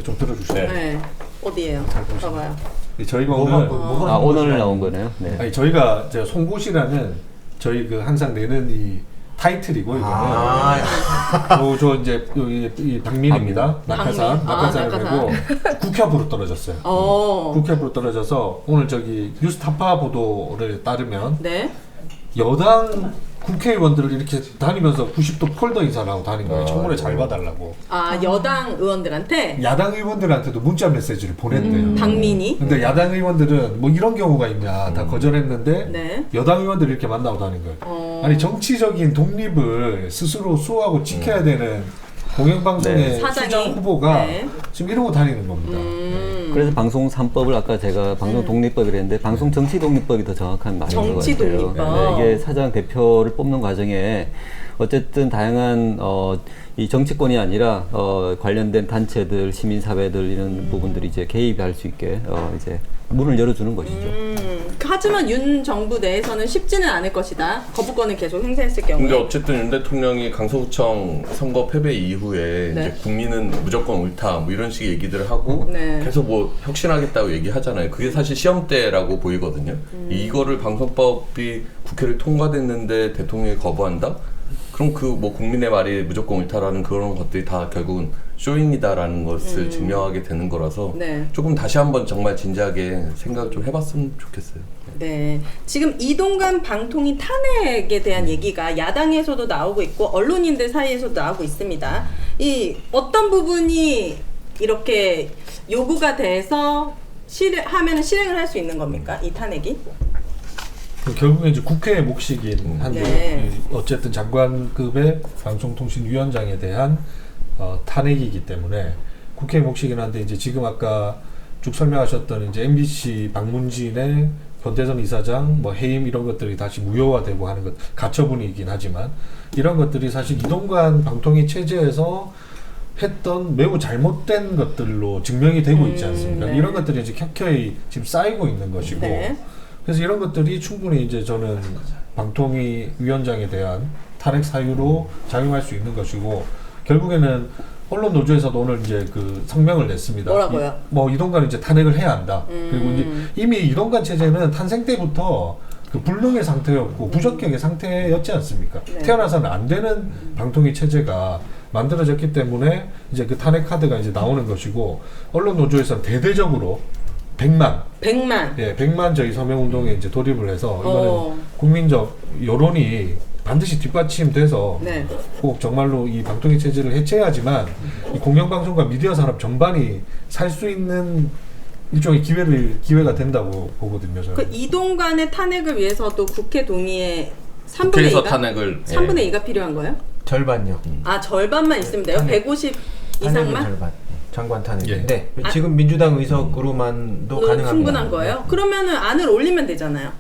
Speaker 3: 좀 들어주세요.
Speaker 1: 네. 어디예요? 봐봐요.
Speaker 3: 저희가
Speaker 6: 오늘 나온 거네요. 네.
Speaker 3: 아니 저희가 송곳이라는 저희 그 항상 내는 이 타이틀이고 이거는 저 이제 이 박민입니다. 낙하산 낙하산이고 국회 앞으로 떨어졌어요. 국회 앞으로 떨어져서 오늘 저기 뉴스타파 보도를 따르면
Speaker 1: 네.
Speaker 3: 여당 국회의원들을 이렇게 다니면서 90도 폴더 인사를 하고 다닌 거예요. 청문회 잘 봐달라고.
Speaker 1: 여당 의원들한테?
Speaker 3: 야당 의원들한테도 문자 메시지를 보냈대요.
Speaker 1: 박민이?
Speaker 3: 근데 야당 의원들은 뭐 이런 경우가 있냐 다 거절했는데
Speaker 1: 네.
Speaker 3: 여당 의원들이 이렇게 만나고 다닌 거예요. 아니 정치적인 독립을 스스로 수호하고 지켜야 되는 공영방송의 수장 후보가 지금 이러고 다니는 겁니다.
Speaker 6: 그래서 방송 3법을 아까 제가 방송 독립법이랬는데 방송 정치 독립법이 더 정확한 말인 것 같아요.
Speaker 1: 정치 독립법.
Speaker 6: 네, 이게 사장 대표를 뽑는 과정에 어쨌든 다양한 이 정치권이 아니라 관련된 단체들, 시민사회들 이런 부분들이 이제 개입할 수 있게 이제 문을 열어주는 것이죠.
Speaker 1: 하지만 윤 정부 내에서는 쉽지는 않을 것이다. 거부권을 계속 행사했을 경우에.
Speaker 2: 근데 어쨌든 윤 대통령이 강서구청 선거 패배 이후에
Speaker 1: 네.
Speaker 2: 이제 국민은 무조건 옳다 뭐 이런 식의 얘기들을 하고
Speaker 1: 네.
Speaker 2: 계속 뭐 혁신하겠다고 얘기하잖아요. 그게 사실 시험대라고 보이거든요. 이거를 방송법이 국회를 통과됐는데 대통령이 거부한다? 그럼 그 뭐 국민의 말이 무조건 옳다라는 그런 것들이 다 결국은 쇼잉이다라는 것을 증명하게 되는 거라서
Speaker 1: 네.
Speaker 2: 조금 다시 한번 정말 진지하게 생각을 좀 해봤으면 좋겠어요.
Speaker 1: 네. 지금 이동관 방통위 탄핵에 대한 얘기가 야당에서도 나오고 있고 언론인들 사이에서도 나오고 있습니다. 이 어떤 부분이 이렇게 요구가 돼서 하면은 실행을 할 수 있는 겁니까? 이 탄핵이?
Speaker 3: 결국에 이제 국회의 몫이긴 한데
Speaker 1: 네.
Speaker 3: 어쨌든 장관급의 방송통신위원장에 대한 탄핵이기 때문에 국회의 몫이긴 한데 이제 지금 아까 쭉 설명하셨던 이제 MBC 박문진의 권대선 이사장 뭐 해임 이런 것들이 다시 무효화되고 하는 것 가처분이긴 하지만 이런 것들이 사실 이동관 방통위 체제에서 했던 매우 잘못된 것들로 증명이 되고 있지 않습니까?
Speaker 1: 네.
Speaker 3: 이런 것들이 이제 켜켜이 지금 쌓이고 있는 것이고
Speaker 1: 네.
Speaker 3: 그래서 이런 것들이 충분히 이제 저는 방통위 위원장에 대한 탄핵 사유로 작용할 수 있는 것이고 결국에는 언론 노조에서도 오늘 이제 그 성명을 냈습니다.
Speaker 1: 뭐라고요?
Speaker 3: 이동관 이제 탄핵을 해야 한다. 그리고 이제 이미 이동관 체제는 탄생 때부터 그 불능의 상태였고 부적격의 상태였지 않습니까?
Speaker 1: 네.
Speaker 3: 태어나서는 안 되는 방통위 체제가 만들어졌기 때문에 이제 그 탄핵 카드가 이제 나오는 것이고 언론 노조에서는 대대적으로 100만 저희 서명운동에 이제 돌입을 해서 이거는 국민적 여론이 반드시 뒷받침돼서
Speaker 1: 네.
Speaker 3: 꼭 정말로 이 방통위 체제를 해체해야지만 이 공영방송과 미디어 산업 전반이 살 수 있는 일종의 기회가 된다고 보거든요. 저는.
Speaker 1: 그 이동관의 탄핵을 위해서도 국회 동의에 3분의
Speaker 2: 국회에서
Speaker 1: 2가?
Speaker 2: 탄핵을
Speaker 1: 3분의 2가 필요한 거예요?
Speaker 4: 절반요.
Speaker 1: 절반만 있으면 돼요? 150
Speaker 4: 탄핵은
Speaker 1: 이상만?
Speaker 4: 장관 탄핵인데 지금 민주당 의석으로만도 가능합니다.
Speaker 1: 충분한 거예요? 그러면은 안을 올리면 되잖아요.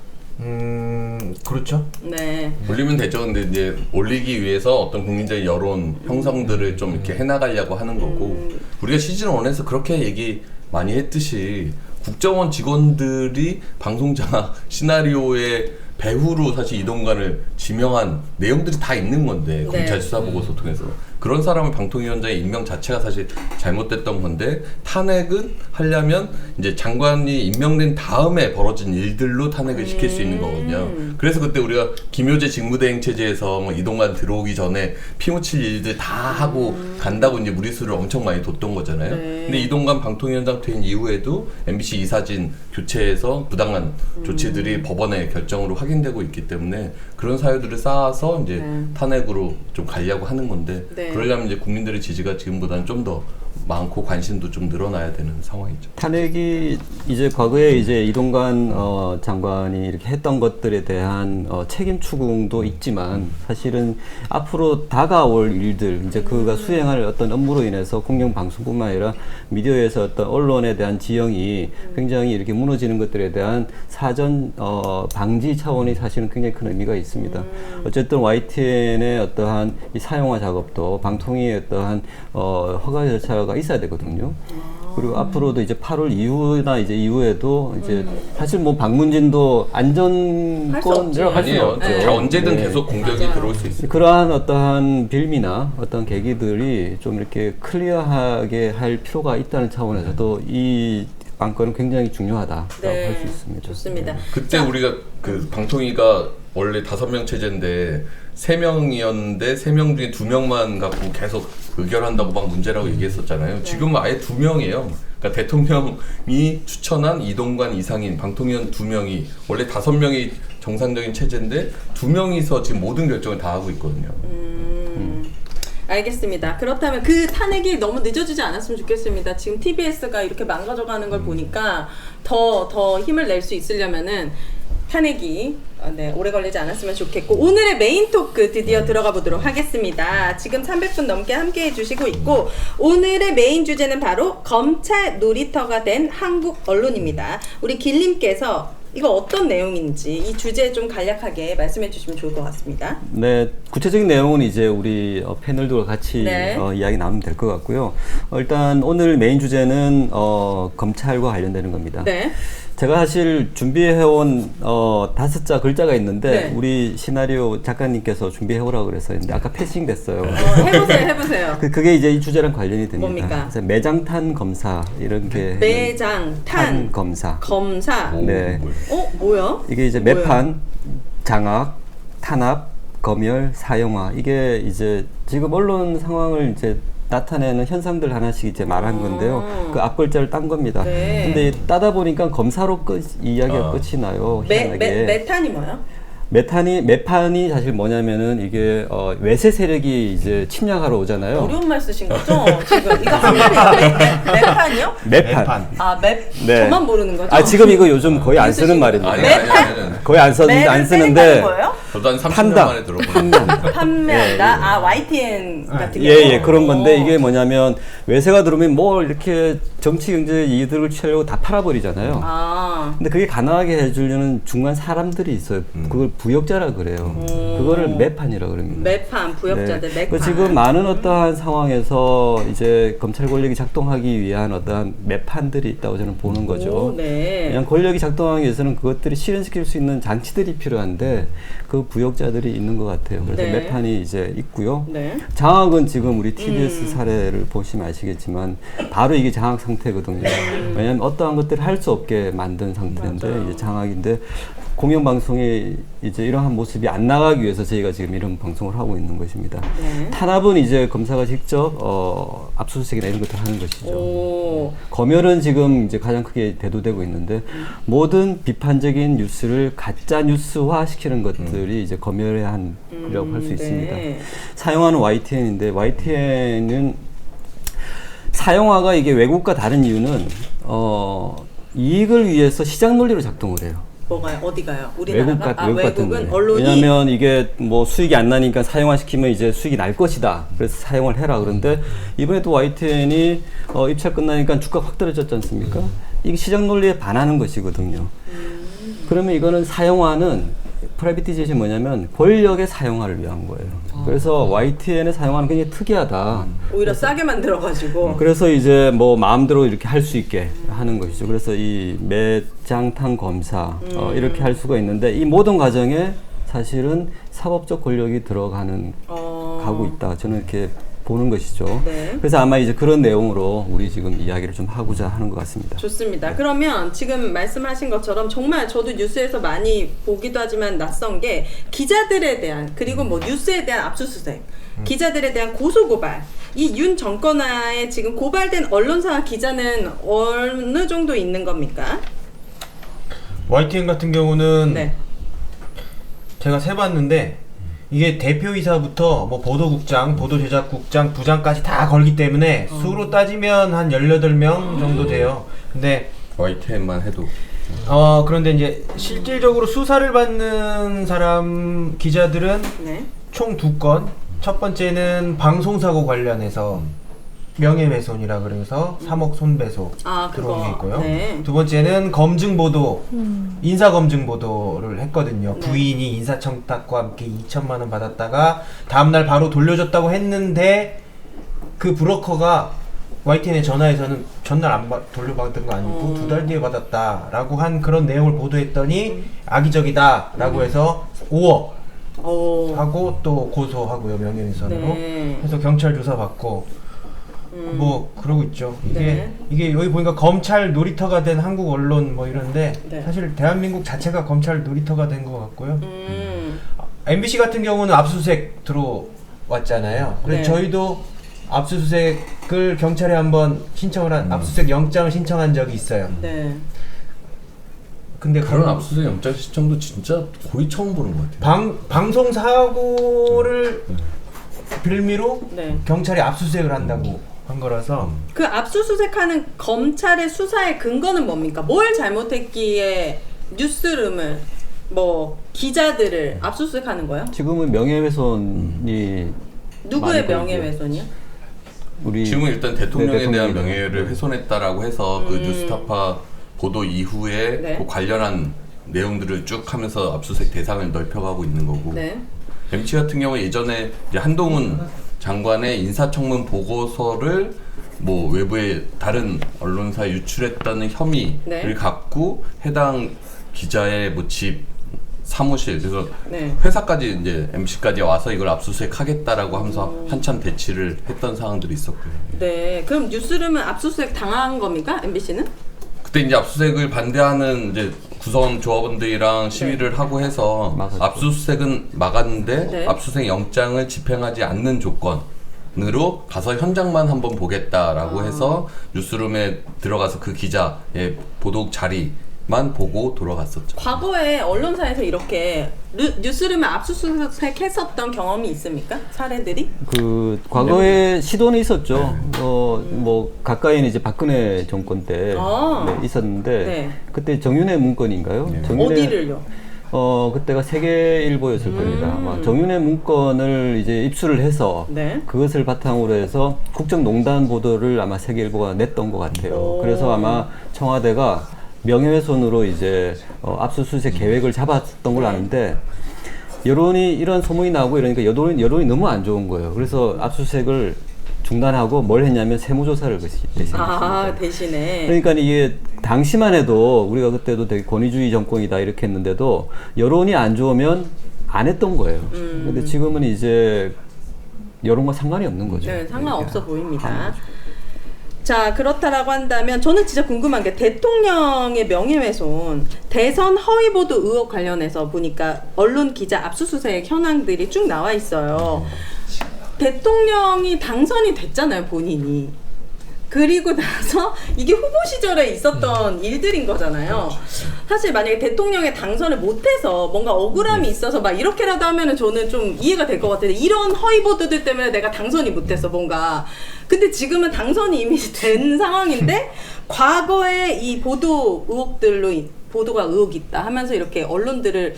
Speaker 4: 그렇죠.
Speaker 1: 네.
Speaker 2: 올리면 되죠. 근데 이제 올리기 위해서 어떤 국민적인 여론 형성들을 좀 이렇게 해나가려고 하는 거고, 우리가 시즌 1에서 그렇게 얘기 많이 했듯이 국정원 직원들이 방송장 시나리오의 배후로 사실 이동관을 지명한 내용들이 다 있는 건데, 검찰 수사 보고서 통해서 그런 사람을 방통위원장의 임명 자체가 사실 잘못됐던 건데, 탄핵은 하려면 이제 장관이 임명된 다음에 벌어진 일들로 탄핵을 시킬 수 있는 거거든요. 그래서 그때 우리가 김효재 직무대행 체제에서 뭐 이동관 들어오기 전에 피 묻힐 일들 다 하고 간다고 이제 무리수를 엄청 많이 뒀던 거잖아요. 근데 이동관 방통위원장 퇴임 이후에도 MBC 이사진 교체해서 부당한 조치들이 법원의 결정으로 확인되고 있기 때문에 그런 사유들을 쌓아서 이제 탄핵으로 좀 가려고 하는 건데, 그러려면 이제 국민들의 지지가 지금보다는 좀 더 많고 관심도 좀 늘어나야 되는 상황이죠.
Speaker 6: 탄핵이 이제 과거에 이제 이동관 장관이 이렇게 했던 것들에 대한 책임 추궁도 있지만, 사실은 앞으로 다가올 일들, 이제 그가 수행할 어떤 업무로 인해서 공영방송뿐만 아니라 미디어에서 어떤 언론에 대한 지형이 굉장히 이렇게 무너지는 것들에 대한 사전 방지 차원이 사실은 굉장히 큰 의미가 있습니다. 어쨌든 YTN의 어떠한 이 사용화 작업도 방통위의 어떠한 허가 절차가 있어야 되거든요. 그리고 앞으로도 이제 8월 이후나 이제 이후에도 이제 사실 뭐 방문진도 안전권이라고 할 수는 없죠.
Speaker 2: 다 언제든 계속 공격이 들어올 수 있어요.
Speaker 6: 그러한 어떠한 빌미나 어떤 계기들이 좀 이렇게 클리어하게 할 필요가 있다는 차원에서도 이 안건은 굉장히 중요하다라고 할 수 있습니다.
Speaker 1: 좋습니다.
Speaker 2: 그때 우리가 그 방통위가 원래 5명 체제인데 3명이었는데 3명 중에 2명만 갖고 계속 의결한다고 막 문제라고 얘기했었잖아요. 지금은 아예 2명이에요. 그러니까 대통령이 추천한 이동관, 이상인, 방통위원 2명이, 원래 5명이 정상적인 체제인데 2명이서 지금 모든 결정을 다 하고 있거든요.
Speaker 1: 알겠습니다. 그렇다면 그 탄핵이 너무 늦어지지 않았으면 좋겠습니다. 지금 TBS가 이렇게 망가져가는 걸 보니까 더 힘을 낼 수 있으려면은 탄핵이 오래 걸리지 않았으면 좋겠고, 오늘의 메인 토크 드디어 들어가 보도록 하겠습니다. 지금 300분 넘게 함께 해주시고 있고, 오늘의 메인 주제는 바로 검찰 놀이터가 된 한국 언론입니다. 우리 길님께서 이거 어떤 내용인지 이 주제 좀 간략하게 말씀해 주시면 좋을 것 같습니다.
Speaker 6: 네, 구체적인 내용은 이제 우리 패널들과 같이 이야기 나누면 될 것 같고요. 일단 오늘 메인 주제는 검찰과 관련되는 겁니다.
Speaker 1: 네.
Speaker 6: 제가 사실 준비해온 5자 글자가 있는데 우리 시나리오 작가님께서 준비해오라고 그래서 했는데 아까 패싱 됐어요.
Speaker 1: 해보세요.
Speaker 6: 그게 이제 이 주제랑 관련이 됩니다.
Speaker 1: 뭡니까?
Speaker 6: 그래서 매장탄 검사 이런 게
Speaker 1: 매장탄
Speaker 6: 검사.
Speaker 2: 네.
Speaker 1: 뭐야?
Speaker 6: 이게 이제 매판, 장악, 탄압, 검열, 사형화, 이게 이제 지금 언론 상황을 이제 나타내는 현상들 하나씩 이제 말한 건데요. 그 앞글자를 딴 겁니다. 근데 따다 보니까 검사로 이야기가 끝이 나요.
Speaker 1: 매탄이 뭐야?
Speaker 6: 매판이 사실 뭐냐면은 이게 외세 세력이 이제 침략하러 오잖아요.
Speaker 1: 어려운 말 쓰신 거죠? 지금 이거 한말이에요? 매판이요?
Speaker 6: 매판. 네.
Speaker 1: 저만 모르는 거죠?
Speaker 6: 지금 이거 요즘 거의 안 쓰는 말입니다.
Speaker 1: 매판?
Speaker 6: 거의 안 쓰는데.
Speaker 2: 저도 한 30년 만에 들어보네요.
Speaker 1: 판매한다? YTN 같은 경우?
Speaker 6: 그런 건데, 이게 뭐냐면 외세가 들어오면 뭐 이렇게 정치 경제 이득을 취하려고 다 팔아버리잖아요. 근데 그게 가능하게 해주려는 중간 사람들이 있어요. 그걸 부역자라 그래요. 그거를 매판이라고 그럽니다.
Speaker 1: 매판, 부역자들, 매판.
Speaker 6: 지금 많은 어떠한 상황에서 이제 검찰 권력이 작동하기 위한 어떠한 매판들이 있다고 저는 보는 거죠. 그냥 권력이 작동하기 위해서는 그것들이 실현시킬 수 있는 장치들이 필요한데 그 부역자들이 있는 것 같아요. 그래서 매판이 이제 있고요. 장악은 지금 우리 TBS 사례를 보시면 아시겠지만 바로 이게 장악 상태거든요. 왜냐하면 어떠한 것들을 할 수 없게 만든 상태인데 이제 장악인데, 공영방송에 이제 이러한 모습이 안 나가기 위해서 저희가 지금 이런 방송을 하고 있는 것입니다. 탄압은 이제 검사가 직접 압수수색이나 이런 것들을 하는 것이죠. 검열은 지금 이제 가장 크게 대두되고 있는데, 모든 비판적인 뉴스를 가짜 뉴스화 시키는 것들이 이제 검열의 한이라고 할 수 있습니다. 사용하는 YTN인데, YTN은 사용화가 이게 외국과 다른 이유는 이익을 위해서 시장 논리로 작동을 해요.
Speaker 1: 뭐가요? 어디가요?
Speaker 6: 외국
Speaker 1: 우리나라가?
Speaker 6: 외국 같은
Speaker 1: 외국은
Speaker 6: 거예요.
Speaker 1: 언론이
Speaker 6: 왜냐하면 이게 뭐 수익이 안 나니까 사용화시키면 이제 수익이 날 것이다. 그래서 사용을 해라. 그런데 이번에도 YTN이 입찰 끝나니까 주가 확 떨어졌지 않습니까? 이게 시장 논리에 반하는 것이거든요. 그러면 이거는 사용화는 프라이빗이제이션이 뭐냐면 권력의 사용화를 위한 거예요. 그래서 YTN의 사용화는 굉장히 특이하다.
Speaker 1: 오히려 싸게 만들어가지고
Speaker 6: 그래서 이제 뭐 마음대로 이렇게 할 수 있게 하는 것이죠. 그래서 이 매장탕 검사 이렇게 할 수가 있는데 이 모든 과정에 사실은 사법적 권력이 들어가는 가고 있다. 저는 이렇게 보는 것이죠.
Speaker 1: 네.
Speaker 6: 그래서 아마 이제 그런 내용으로 우리 지금 이야기를 좀 하고자 하는 것 같습니다.
Speaker 1: 좋습니다. 그러면 지금 말씀하신 것처럼 정말 저도 뉴스에서 많이 보기도 하지만 낯선 게 기자들에 대한 그리고 뭐 뉴스에 대한 압수수색, 기자들에 대한 고소고발 이 윤 정권하에 지금 고발된 언론사와 기자는 어느 정도 있는 겁니까?
Speaker 4: YTN 같은 경우는
Speaker 1: 네.
Speaker 4: 제가 세봤는데 이게 대표이사부터 뭐 보도국장, 보도제작국장, 부장까지 다 걸기 때문에 수로 따지면 한 18명 정도 돼요. 근데
Speaker 2: YTN만 해도
Speaker 4: 그런데 이제 실질적으로 수사를 받는 사람 기자들은
Speaker 1: 네.
Speaker 4: 총 2건. 첫 번째는 방송사고 관련해서 명예훼손이라 그래서 3억 손배소 들어온 게 있고요.
Speaker 1: 네.
Speaker 4: 두 번째는 검증보도, 인사검증보도를 했거든요.
Speaker 1: 네.
Speaker 4: 부인이 인사청탁과 함께 2천만 원 받았다가 다음날 바로 돌려줬다고 했는데 그 브로커가 YTN에 전화해서는 전날 안 돌려받은 거 아니고 2달 뒤에 받았다라고 한 그런 내용을 보도했더니 악의적이다라고 해서 5억 하고 또 고소하고요, 명예훼손으로.
Speaker 1: 네.
Speaker 4: 해서 경찰 조사 받고 뭐 그러고 있죠.
Speaker 1: 네.
Speaker 4: 이게 여기 보니까 검찰 놀이터가 된 한국 언론 뭐 이런데
Speaker 1: 네.
Speaker 4: 사실 대한민국 자체가 검찰 놀이터가 된 것 같고요. MBC 같은 경우는 압수수색 들어왔잖아요. 그래서
Speaker 1: 네.
Speaker 4: 저희도 압수수색을 경찰에 한번 신청을 한 압수수색 영장을 신청한 적이 있어요.
Speaker 1: 네.
Speaker 4: 근데
Speaker 2: 그런 압수수색 영장 신청도 진짜 거의 처음 보는 것 같아요.
Speaker 4: 방송 사고를 빌미로
Speaker 1: 네.
Speaker 4: 경찰이 압수수색을 한다고 한 거라서
Speaker 1: 그 압수수색하는 검찰의 수사의 근거는 뭡니까? 뭘 잘못했기에 뉴스룸을 뭐 기자들을 압수수색하는 거예요?
Speaker 6: 지금은 명예훼손이
Speaker 1: 누구의
Speaker 6: 많이 걸리고.
Speaker 1: 명예훼손이요?
Speaker 6: 우리
Speaker 2: 지금은 일단 대통령에
Speaker 6: 네,
Speaker 2: 대한
Speaker 6: 대통령이
Speaker 2: 명예를 훼손했다라고 해서 그 뉴스타파 보도 이후에
Speaker 1: 네.
Speaker 2: 그 관련한 내용들을 쭉 하면서 압수수색 대상을 넓혀가고 있는 거고
Speaker 1: 네.
Speaker 2: MBC 같은 경우 예전에 이제 한동훈 장관의 인사청문 보고서를 뭐 외부의 다른 언론사에 유출했다는 혐의를
Speaker 1: 네.
Speaker 2: 갖고 해당 기자의 뭐 집 사무실 그래서
Speaker 1: 네.
Speaker 2: 회사까지 이제 MBC까지 와서 이걸 압수수색하겠다라고 하면서 한참 대치를 했던 상황들이 있었고요.
Speaker 1: 네. 그럼 뉴스룸은 압수수색 당한 겁니까? MBC는?
Speaker 2: 그때 이제 압수수색을 반대하는 이제 구성 조합원들이랑 시위를 하고 해서
Speaker 6: 막았죠.
Speaker 2: 압수수색은 막았는데
Speaker 1: 네.
Speaker 2: 압수수색 영장을 집행하지 않는 조건으로 가서 현장만 한번 보겠다라고 해서 뉴스룸에 들어가서 그 기자의 보도 자리만 보고 돌아갔었죠.
Speaker 1: 과거에 언론사에서 이렇게 뉴스룸에 압수수색 했었던 경험이 있습니까? 사례들이?
Speaker 6: 그 과거에 시도는 있었죠. 뭐 가까이는 이제 박근혜 정권 때 네, 있었는데
Speaker 1: 네.
Speaker 6: 그때 정윤회 문건인가요?
Speaker 1: 어디를요?
Speaker 6: 그때가 세계일보였을 겁니다. 아마 정윤회 문건을 이제 입수를 해서
Speaker 1: 네.
Speaker 6: 그것을 바탕으로 해서 국정농단 보도를 아마 세계일보가 냈던 것 같아요.
Speaker 1: 오.
Speaker 6: 그래서 아마 청와대가 명예훼손으로 이제 압수수색 계획을 잡았던 걸로 아는데 여론이 이런 소문이 나고 이러니까 여론이 너무 안 좋은 거예요. 그래서 압수수색을 중단하고 뭘 했냐면 세무조사를 대신했습니다.
Speaker 1: 대신에.
Speaker 6: 그러니까 이게 당시만 해도 우리가 그때도 되게 권위주의 정권이다 이렇게 했는데도 여론이 안 좋으면 안 했던 거예요. 근데 지금은 이제 여론과 상관이 없는 거죠.
Speaker 1: 네, 상관없어 보입니다. 자, 그렇다라고 한다면 저는 진짜 궁금한 게 대통령의 명예훼손, 대선 허위보도 의혹 관련해서 보니까 언론 기자 압수수색 현황들이 쭉 나와 있어요. 대통령이 당선이 됐잖아요, 본인이. 그리고 나서 이게 후보 시절에 있었던 일들인 거잖아요. 사실 만약에 대통령의 당선을 못해서 뭔가 억울함이 있어서 막 이렇게라도 하면은 저는 좀 이해가 될 것 같아요. 이런 허위 보도들 때문에 내가 당선이 못해서 뭔가. 근데 지금은 당선이 이미 된 상황인데 과거에 이 보도 의혹들로 보도가 의혹이 있다 하면서 이렇게 언론들을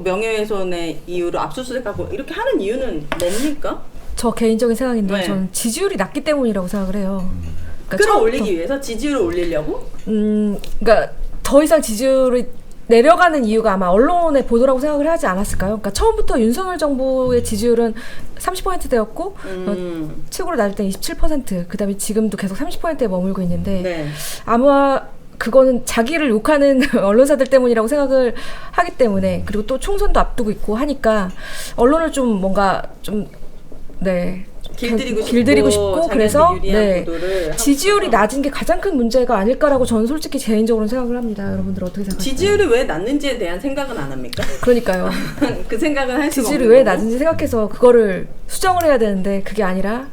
Speaker 1: 명예훼손의 이유로 압수수색하고 이렇게 하는 이유는 뭡니까?
Speaker 5: 저 개인적인 생각인데
Speaker 1: 네.
Speaker 5: 저는 지지율이 낮기 때문이라고 생각을 해요. 그러니까
Speaker 1: 끌어올리기 위해서 지지율을 올리려고?
Speaker 5: 그러니까 더 이상 지지율이 내려가는 이유가 아마 언론의 보도라고 생각을 하지 않았을까요? 그러니까 처음부터 윤석열 정부의 지지율은 30%대였고 최고로 낮을 때 27%, 그다음에 지금도 계속 30%에 머물고 있는데
Speaker 1: 네.
Speaker 5: 아마 그거는 자기를 욕하는 언론사들 때문이라고 생각을 하기 때문에, 그리고 또 총선도 앞두고 있고 하니까 언론을 좀 뭔가 좀 길들이고 싶고 그래서
Speaker 1: 보도를
Speaker 5: 지지율이 낮은 게 가장 큰 문제가 아닐까라고 저는 솔직히 개인적으로 생각을 합니다. 여러분들 어떻게 생각하세요?
Speaker 1: 지지율이 왜 낮는지에 대한 생각은 안 합니까?
Speaker 5: 그러니까
Speaker 1: 그 생각은 할 수가
Speaker 5: 지지율이
Speaker 1: 없는
Speaker 5: 왜
Speaker 1: 거고.
Speaker 5: 낮은지 생각해서 그거를 수정을 해야 되는데 그게 아니라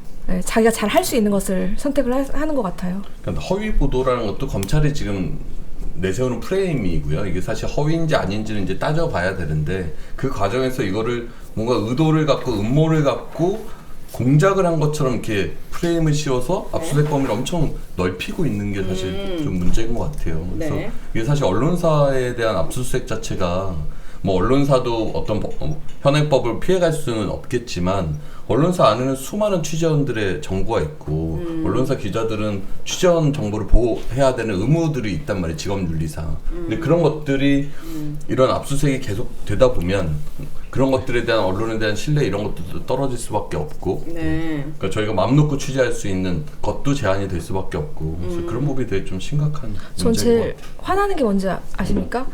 Speaker 5: 자기가 잘 할 수 있는 것을 선택을 하는 것 같아요.
Speaker 2: 그러니까 허위 보도라는 것도 검찰이 지금 내세우는 프레임이고요. 이게 사실 허위인지 아닌지는 이제 따져봐야 되는데, 그 과정에서 이거를 뭔가 의도를 갖고 음모를 갖고 공작을 한 것처럼 이렇게 프레임을 씌워서 압수수색 범위를 엄청 넓히고 있는 게 사실 좀 문제인 것 같아요. 그래서
Speaker 1: 네.
Speaker 2: 이게 사실 언론사에 대한 압수수색 자체가 뭐 언론사도 어떤 현행법을 피해갈 수는 없겠지만, 언론사 안에는 수많은 취재원들의 정보가 있고 언론사 기자들은 취재원 정보를 보호해야 되는 의무들이 있단 말이에요, 직업윤리상. 근데 그런 것들이 이런 압수수색이 계속 되다 보면 그런 것들에 대한 언론에 대한 신뢰 이런 것들도 떨어질 수밖에 없고,
Speaker 1: 네.
Speaker 2: 그러니까 저희가 마음 놓고 취재할 수 있는 것도 제한이 될 수밖에 없고, 그래서 그런 부분이 되게 좀 심각한
Speaker 5: 전
Speaker 2: 문제인 것
Speaker 5: 제일
Speaker 2: 같아요.
Speaker 5: 화나는 게 뭔지 아십니까?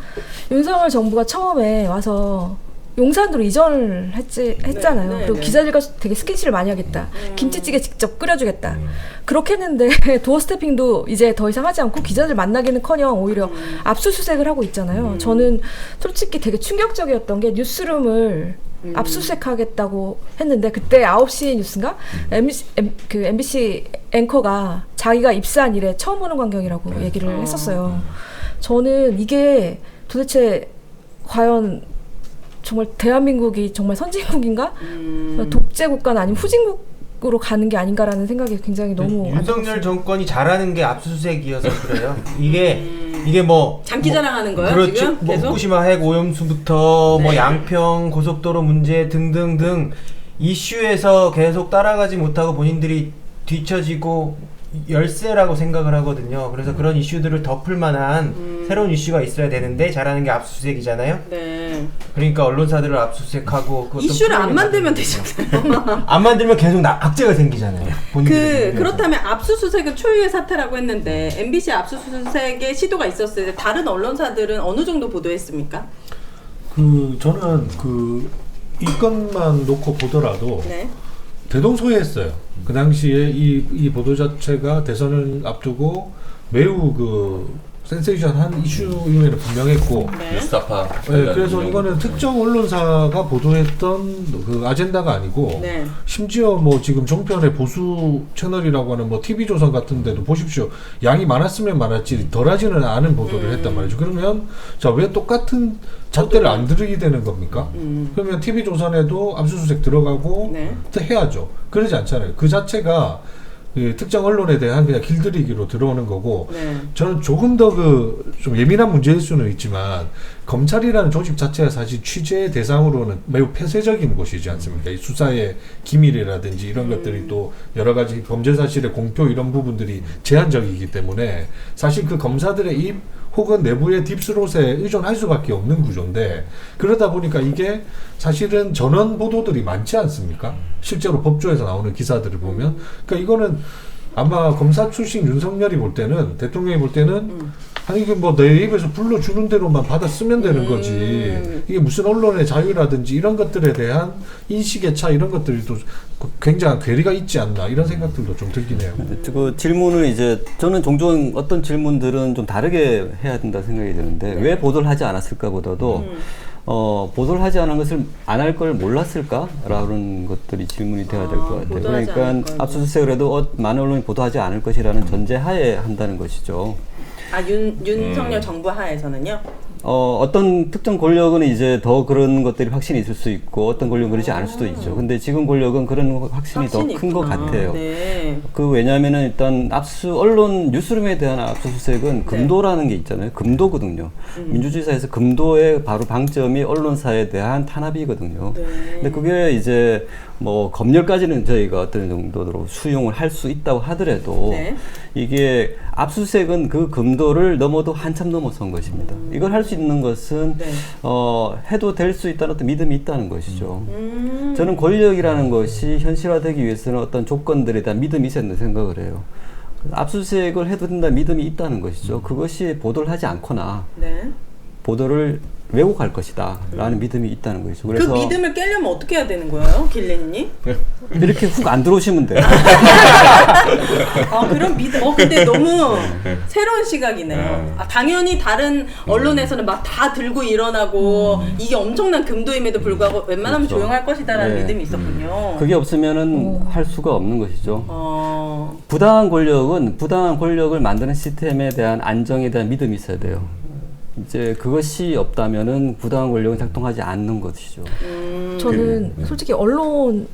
Speaker 5: 윤석열 정부가 처음에 와서 용산으로 이전을 했잖아요.
Speaker 1: 네,
Speaker 5: 그리고
Speaker 1: 네.
Speaker 5: 기자들과 되게 스킨십을 많이 하겠다. 김치찌개 직접 끓여주겠다. 그렇게 했는데 도어 스태핑도 이제 더 이상 하지 않고 기자들 만나기는커녕 오히려 압수수색을 하고 있잖아요. 저는 솔직히 되게 충격적이었던 게 뉴스룸을 압수수색하겠다고 했는데 그때 9시 뉴스인가? MBC 앵커가 자기가 입사한 이래 처음 보는 광경이라고 얘기를 했었어요. 저는 이게 도대체 과연 정말 대한민국이 정말 선진국인가? 독재 국가는 아니면 후진국으로 가는 게 아닌가라는 생각이 굉장히 너무
Speaker 4: 윤석열 정권이 잘하는 게 압수수색이어서 그래요. 이게 뭐
Speaker 1: 장기 자랑하는 거예요?
Speaker 4: 그렇죠.
Speaker 1: 지금
Speaker 4: 뭐
Speaker 1: 계속?
Speaker 4: 후쿠시마 핵 오염수부터
Speaker 1: 네.
Speaker 4: 뭐 양평 고속도로 문제 등등등 이슈에서 계속 따라가지 못하고 본인들이 뒤처지고 열세라고 생각을 하거든요. 그래서 그런 이슈들을 덮을 만한 새로운 이슈가 있어야 되는데 잘하는 게 압수수색이잖아요.
Speaker 1: 네.
Speaker 4: 그러니까 언론사들을 압수수색하고 그 어떤
Speaker 1: 이슈를 안
Speaker 4: 프레임을
Speaker 1: 만들면
Speaker 4: 만들고.
Speaker 1: 되잖아요.
Speaker 4: 안 만들면 계속 악재가 생기잖아요. 본인들이
Speaker 1: 그렇다면 압수수색은 초유의 사태라고 했는데 MBC 압수수색의 시도가 있었을 때 다른 언론사들은 어느 정도 보도했습니까?
Speaker 3: 저는 이 건만 놓고 보더라도
Speaker 1: 네.
Speaker 3: 대동소이했어요. 그 당시에 이 보도 자체가 대선을 앞두고 매우 센세이션한 이슈임에는 분명했고,
Speaker 1: 네.
Speaker 2: 뉴스타파.
Speaker 3: 그래서 이거는 특정 언론사가 보도했던 그 아젠다가 아니고,
Speaker 1: 네.
Speaker 3: 심지어 뭐 지금 종편의 보수 채널이라고 하는 뭐 TV조선 같은 데도 보십시오. 양이 많았으면 많았지 덜하지는 않은 보도를 했단 말이죠. 그러면 자, 왜 똑같은 잣대를 안 들이게 되는 겁니까? 그러면 TV조선에도 압수수색 들어가고
Speaker 1: 네.
Speaker 3: 해야죠. 그러지 않잖아요. 그 자체가 특정 언론에 대한 그냥 길들이기로 들어오는 거고,
Speaker 1: 네.
Speaker 3: 저는 조금 더 좀 예민한 문제일 수는 있지만, 검찰이라는 조직 자체가 사실 취재 대상으로는 매우 폐쇄적인 곳이지 않습니까? 이 수사의 기밀이라든지 이런 것들이 또 여러 가지 범죄 사실의 공표 이런 부분들이 제한적이기 때문에 사실 그 검사들의 입 혹은 내부의 딥스롯에 의존할 수밖에 없는 구조인데, 그러다 보니까 이게 사실은 전원 보도들이 많지 않습니까? 실제로 법조에서 나오는 기사들을 보면. 그러니까 이거는 아마 검사 출신 윤석열이 볼 때는, 대통령이 볼 때는 아니 이게 뭐 내 입에서 불러주는 대로만 받아 쓰면 되는 거지, 이게 무슨 언론의 자유라든지 이런 것들에 대한 인식의 차 이런 것들이 또 굉장한 괴리가 있지 않나 이런 생각들도 좀 들긴 해요.
Speaker 6: 그 질문을 이제 저는 종종 어떤 질문들은 좀 다르게 해야 된다 생각이 드는데, 왜 보도를 하지 않았을까 보다도 보도를 하지 않은 것을 안 할 걸 몰랐을까라는 것들이 질문이 돼야 될 것 같아요. 그러니까 압수수색을 해도 많은 언론이 보도하지 않을 것이라는 전제하에 한다는 것이죠.
Speaker 1: 윤석열 정부 하에서는요?
Speaker 6: 어떤 특정 권력은 이제 더 그런 것들이 확신이 있을 수 있고 어떤 권력은 그러지 않을 수도 있죠. 근데 지금 권력은 그런 확신이 더 큰 것 같아요.
Speaker 1: 네.
Speaker 6: 왜냐하면은 일단 언론 뉴스룸에 대한 압수수색은 금도라는 게 있잖아요. 금도거든요. 민주주의사에서 금도의 바로 방점이 언론사에 대한 탄압이거든요.
Speaker 1: 네.
Speaker 6: 근데 그게 이제 뭐 검열까지는 저희가 어떤 정도로 수용을 할 수 있다고 하더라도
Speaker 1: 네.
Speaker 6: 이게 압수수색은 그 금도를 넘어도 한참 넘어선 것입니다. 이걸 할 수 있는 것은
Speaker 1: 네.
Speaker 6: 해도 될 수 있다는 어떤 믿음이 있다는 것이죠. 저는 권력이라는 것이 현실화되기 위해서는 어떤 조건들에 대한 믿음이 있어야 된다고 생각을 해요. 압수수색을 해도 된다는 믿음이 있다는 것이죠. 그것이 보도를 하지 않거나
Speaker 1: 네.
Speaker 6: 보도를 왜곡할 것이다 라는 믿음이 있다는 것이죠.
Speaker 1: 그
Speaker 6: 그래서
Speaker 1: 믿음을 깨려면 어떻게 해야 되는 거예요, 길리님?
Speaker 6: 이렇게 훅 안 들어오시면 돼요.
Speaker 1: 아, 그런 믿음. 근데 너무 새로운 시각이네요. 당연히 다른 언론에서는 막 다 들고 일어나고 이게 엄청난 금도임에도 불구하고 웬만하면
Speaker 6: 그렇죠.
Speaker 1: 조용할 것이다라는
Speaker 6: 네.
Speaker 1: 믿음이 있었군요.
Speaker 6: 그게 없으면은 할 수가 없는 것이죠.
Speaker 1: 어,
Speaker 6: 부당한 권력을 만드는 시스템에 대한 안정에 대한 믿음이 있어야 돼요. 이제 그것이 없다면은 부당한 권력은 작동하지 않는 것이죠.
Speaker 5: 저는 솔직히 언론,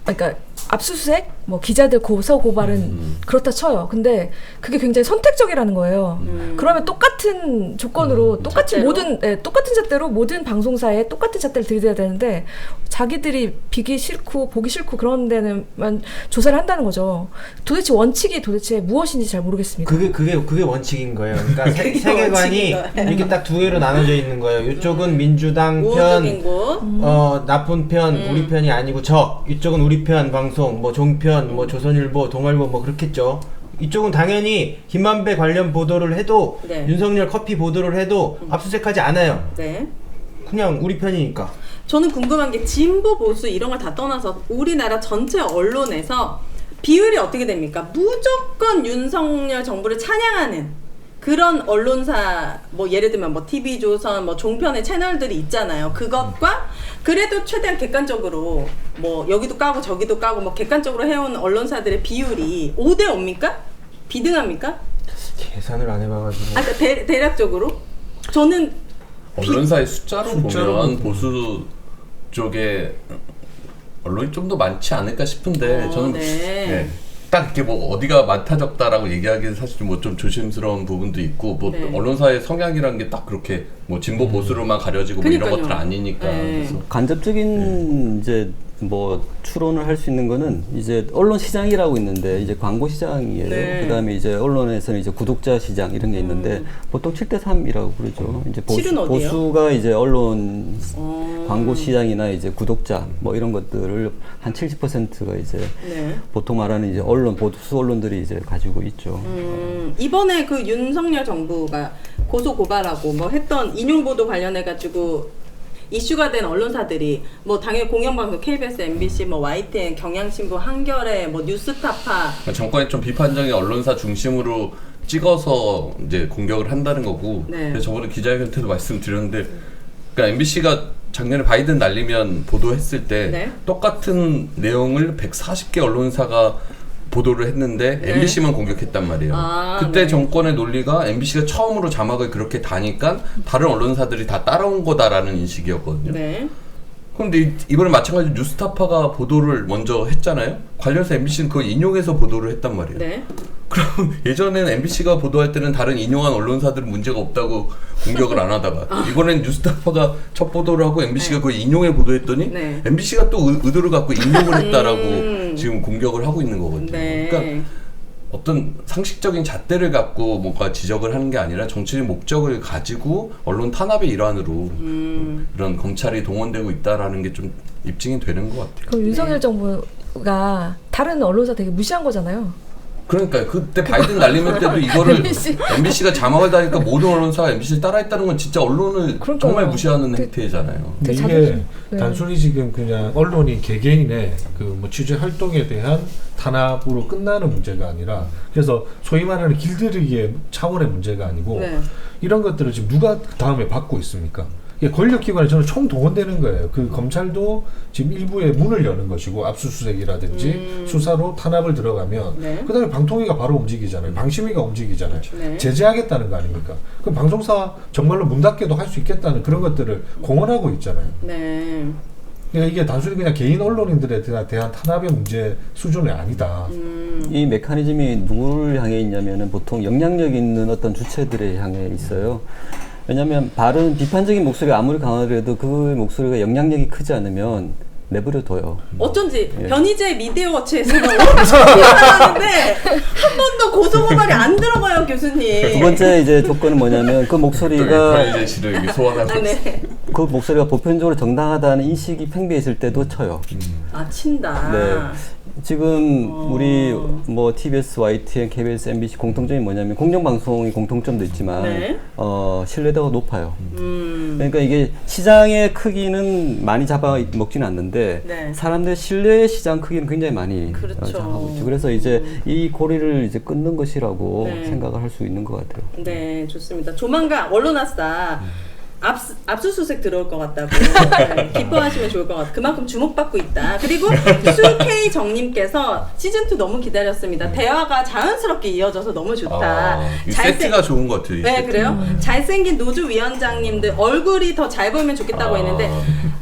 Speaker 5: 그러니까 압수수색, 뭐 기자들 고소 고발은 그렇다 쳐요. 근데 그게 굉장히 선택적이라는 거예요. 그러면 똑같은 조건으로 똑같이
Speaker 1: 잣대로?
Speaker 5: 똑같은 잣대로 모든 방송사에 똑같은 잣대를 들이대야 되는데 자기들이 비기 싫고 보기 싫고 그런 데는만 조사를 한다는 거죠. 도대체 원칙이 도대체 무엇인지 잘 모르겠습니다.
Speaker 4: 그게 원칙인 거예요. 그러니까
Speaker 1: 그게
Speaker 4: 세계관이
Speaker 1: 원칙인
Speaker 4: 이렇게 딱 두 개로 나눠져 있는 거예요. 이쪽은 민주당
Speaker 1: 우호적인
Speaker 4: 편,
Speaker 1: 곳.
Speaker 4: 나쁜 편, 우리 편이 아니고 이쪽은 우리 편 방송, 뭐 종편, 뭐 조선일보, 동아일보 뭐 그렇겠죠. 이쪽은 당연히 김만배 관련 보도를 해도
Speaker 1: 네.
Speaker 4: 윤석열 커피 보도를 해도 압수수색하지 않아요.
Speaker 1: 네.
Speaker 4: 그냥 우리 편이니까.
Speaker 1: 저는 궁금한 게 진보 보수 이런 걸 다 떠나서 우리나라 전체 언론에서 비율이 어떻게 됩니까? 무조건 윤석열 정부를 찬양하는 그런 언론사, 뭐 예를 들면 뭐 TV조선, 뭐 종편의 채널들이 있잖아요. 그것과 그래도 최대한 객관적으로 뭐 여기도 까고 저기도 까고 뭐 객관적으로 해온 언론사들의 비율이 5대5입니까? 비등합니까?
Speaker 4: 계산을 안 해봐가지고.
Speaker 1: 그러니까 대략적으로 저는
Speaker 2: 언론사의 숫자로 보면 보수 쪽에 언론이 좀 더 많지 않을까 싶은데 저는
Speaker 1: 네.
Speaker 2: 딱 이렇게 뭐 어디가 많다 적다라고 얘기하기는 사실 뭐 좀 조심스러운 부분도 있고 뭐
Speaker 1: 네.
Speaker 2: 언론사의 성향이라는 게 딱 그렇게 뭐 진보 보수로만 가려지고 뭐 이런
Speaker 1: 그러니까요.
Speaker 2: 것들은 아니니까
Speaker 1: 네.
Speaker 2: 그래서
Speaker 6: 간접적인 이제 뭐 추론을 할 수 있는 거는 이제 언론 시장이라고 있는데 이제 광고 시장이에요.
Speaker 1: 네.
Speaker 6: 그다음에 이제 언론에서는 이제 구독자 시장 이런 게 있는데 보통 7대3이라고 그러죠. 이제
Speaker 1: 7은 어디예요?
Speaker 6: 보수가 이제 언론 광고 시장이나 이제 구독자 뭐 이런 것들을 한 70%가 이제
Speaker 1: 네.
Speaker 6: 보통 말하는 이제 보수 언론들이 이제 가지고 있죠.
Speaker 1: 이번에 그 윤석열 정부가 고소 고발하고 뭐 했던 인용 보도 관련해 가지고 이슈가 된 언론사들이 뭐 당연히 공영방송 KBS, MBC, 뭐 YTN, 경향신문, 한겨레, 뭐 뉴스타파
Speaker 2: 정권이 좀 비판적인 언론사 중심으로 찍어서 이제 공격을 한다는 거고.
Speaker 1: 네.
Speaker 2: 그래서 저번에 기자회견 때도 말씀드렸는데, 그러니까 MBC가 작년에 바이든 날리면 보도했을 때
Speaker 1: 네.
Speaker 2: 똑같은 내용을 140개 언론사가 보도를 했는데
Speaker 1: 네.
Speaker 2: MBC만 공격했단 말이에요. 그때
Speaker 1: 네.
Speaker 2: 정권의 논리가 MBC가 처음으로 자막을 그렇게 다니까 다른 언론사들이 다 따라온 거다라는 인식이었거든요.
Speaker 1: 네.
Speaker 2: 그런데 이번에 마찬가지로 뉴스타파가 보도를 먼저 했잖아요. 관련해서 MBC는 그걸 인용해서 보도를 했단 말이에요.
Speaker 1: 네.
Speaker 2: 그럼 예전에는 MBC가 보도할 때는 다른 인용한 언론사들은 문제가 없다고 공격을 안 하다가 이번엔 뉴스타파가 첫 보도를 하고 MBC가 그걸 인용해 보도했더니
Speaker 1: 네.
Speaker 2: MBC가 또 의도를 갖고 인용을 했다라고 지금 공격을 하고 있는 거거든요.
Speaker 1: 네.
Speaker 2: 그러니까 어떤 상식적인 잣대를 갖고 뭔가 지적을 하는 게 아니라 정치적 목적을 가지고 언론 탄압의 일환으로 이런 검찰이 동원되고 있다라는 게 좀 입증이 되는 것 같아요.
Speaker 5: 그럼 윤석열 정부가 다른 언론사 되게 무시한 거잖아요.
Speaker 2: 그러니까 그때 바이든 날리면 때도 이거를 MBC가 자막을 다니까 모든 언론사가 MBC를 따라했다는 건 진짜 언론을
Speaker 5: 그러니까요.
Speaker 2: 정말 무시하는 행태잖아요.
Speaker 3: 근데
Speaker 5: 네,
Speaker 3: 이게
Speaker 5: 자존심. 네.
Speaker 3: 단순히 지금 그냥 언론이 개개인의 그 뭐 취재 활동에 대한 탄압으로 끝나는 문제가 아니라 그래서 소위 말하는 길들이기의 차원의 문제가 아니고
Speaker 1: 네.
Speaker 3: 이런 것들을 지금 누가 다음에 받고 있습니까? 이게 권력기관이 저는 총동원되는 거예요. 그 검찰도 지금 일부의 문을 여는 것이고 압수수색이라든지 수사로 탄압을 들어가면
Speaker 1: 네.
Speaker 3: 그다음에 방통위가 바로 움직이잖아요. 방심위가 움직이잖아요.
Speaker 1: 네.
Speaker 3: 제재하겠다는 거 아닙니까? 그 방송사 정말로 문 닫게도 할 수 있겠다는 그런 것들을 공언하고 있잖아요.
Speaker 1: 네.
Speaker 3: 그러니까 이게 단순히 그냥 개인 언론인들에 대한 탄압의 문제 수준이 아니다.
Speaker 6: 이 메커니즘이 누구를 향해 있냐면은 보통 영향력 있는 어떤 주체들에 향해 있어요. 왜냐하면 바른 비판적인 목소리가 아무리 강하더라도 그 목소리가 영향력이 크지 않으면 내버려 둬요.
Speaker 1: 어쩐지
Speaker 6: 예.
Speaker 1: 변희재 미디어워치에서는 엄청 비판하는데 한 번도 고소고발이 안 들어가요, 교수님.
Speaker 6: 두 번째 이제 조건은 뭐냐면 그 목소리가
Speaker 2: 이제 씨를 소환하고
Speaker 1: 네.
Speaker 6: 그 목소리가 보편적으로 정당하다는 인식이 팽배했을 때도 쳐요.
Speaker 1: 아, 친다.
Speaker 6: 네. 지금 우리 뭐 TBS, YTN, KBS, MBC 공통점이 뭐냐면 공영방송이 공통점도 있지만
Speaker 1: 네.
Speaker 6: 신뢰도가 높아요. 그러니까 이게 시장의 크기는 많이 잡아먹지는 않는데
Speaker 1: 네.
Speaker 6: 사람들 신뢰의 시장 크기는 굉장히 많이
Speaker 1: 그렇죠.
Speaker 6: 잡아먹고 있죠. 그래서 이제 이 고리를 이제 끊는 것이라고
Speaker 1: 네.
Speaker 6: 생각을 할 수 있는 것 같아요.
Speaker 1: 네, 좋습니다. 조만간 언론아싸 압수수색 들어올 것 같다고 네, 기뻐하시면 좋을 것 같아요. 그만큼 주목받고 있다. 그리고 수K 정님께서 시즌2 너무 기다렸습니다. 대화가 자연스럽게 이어져서 너무 좋다.
Speaker 2: 이 세트가 좋은 것 같아요. 이
Speaker 1: 네,
Speaker 2: 세트.
Speaker 1: 그래요? 잘생긴 노조 위원장님들 얼굴이 더 잘 보이면 좋겠다고 했는데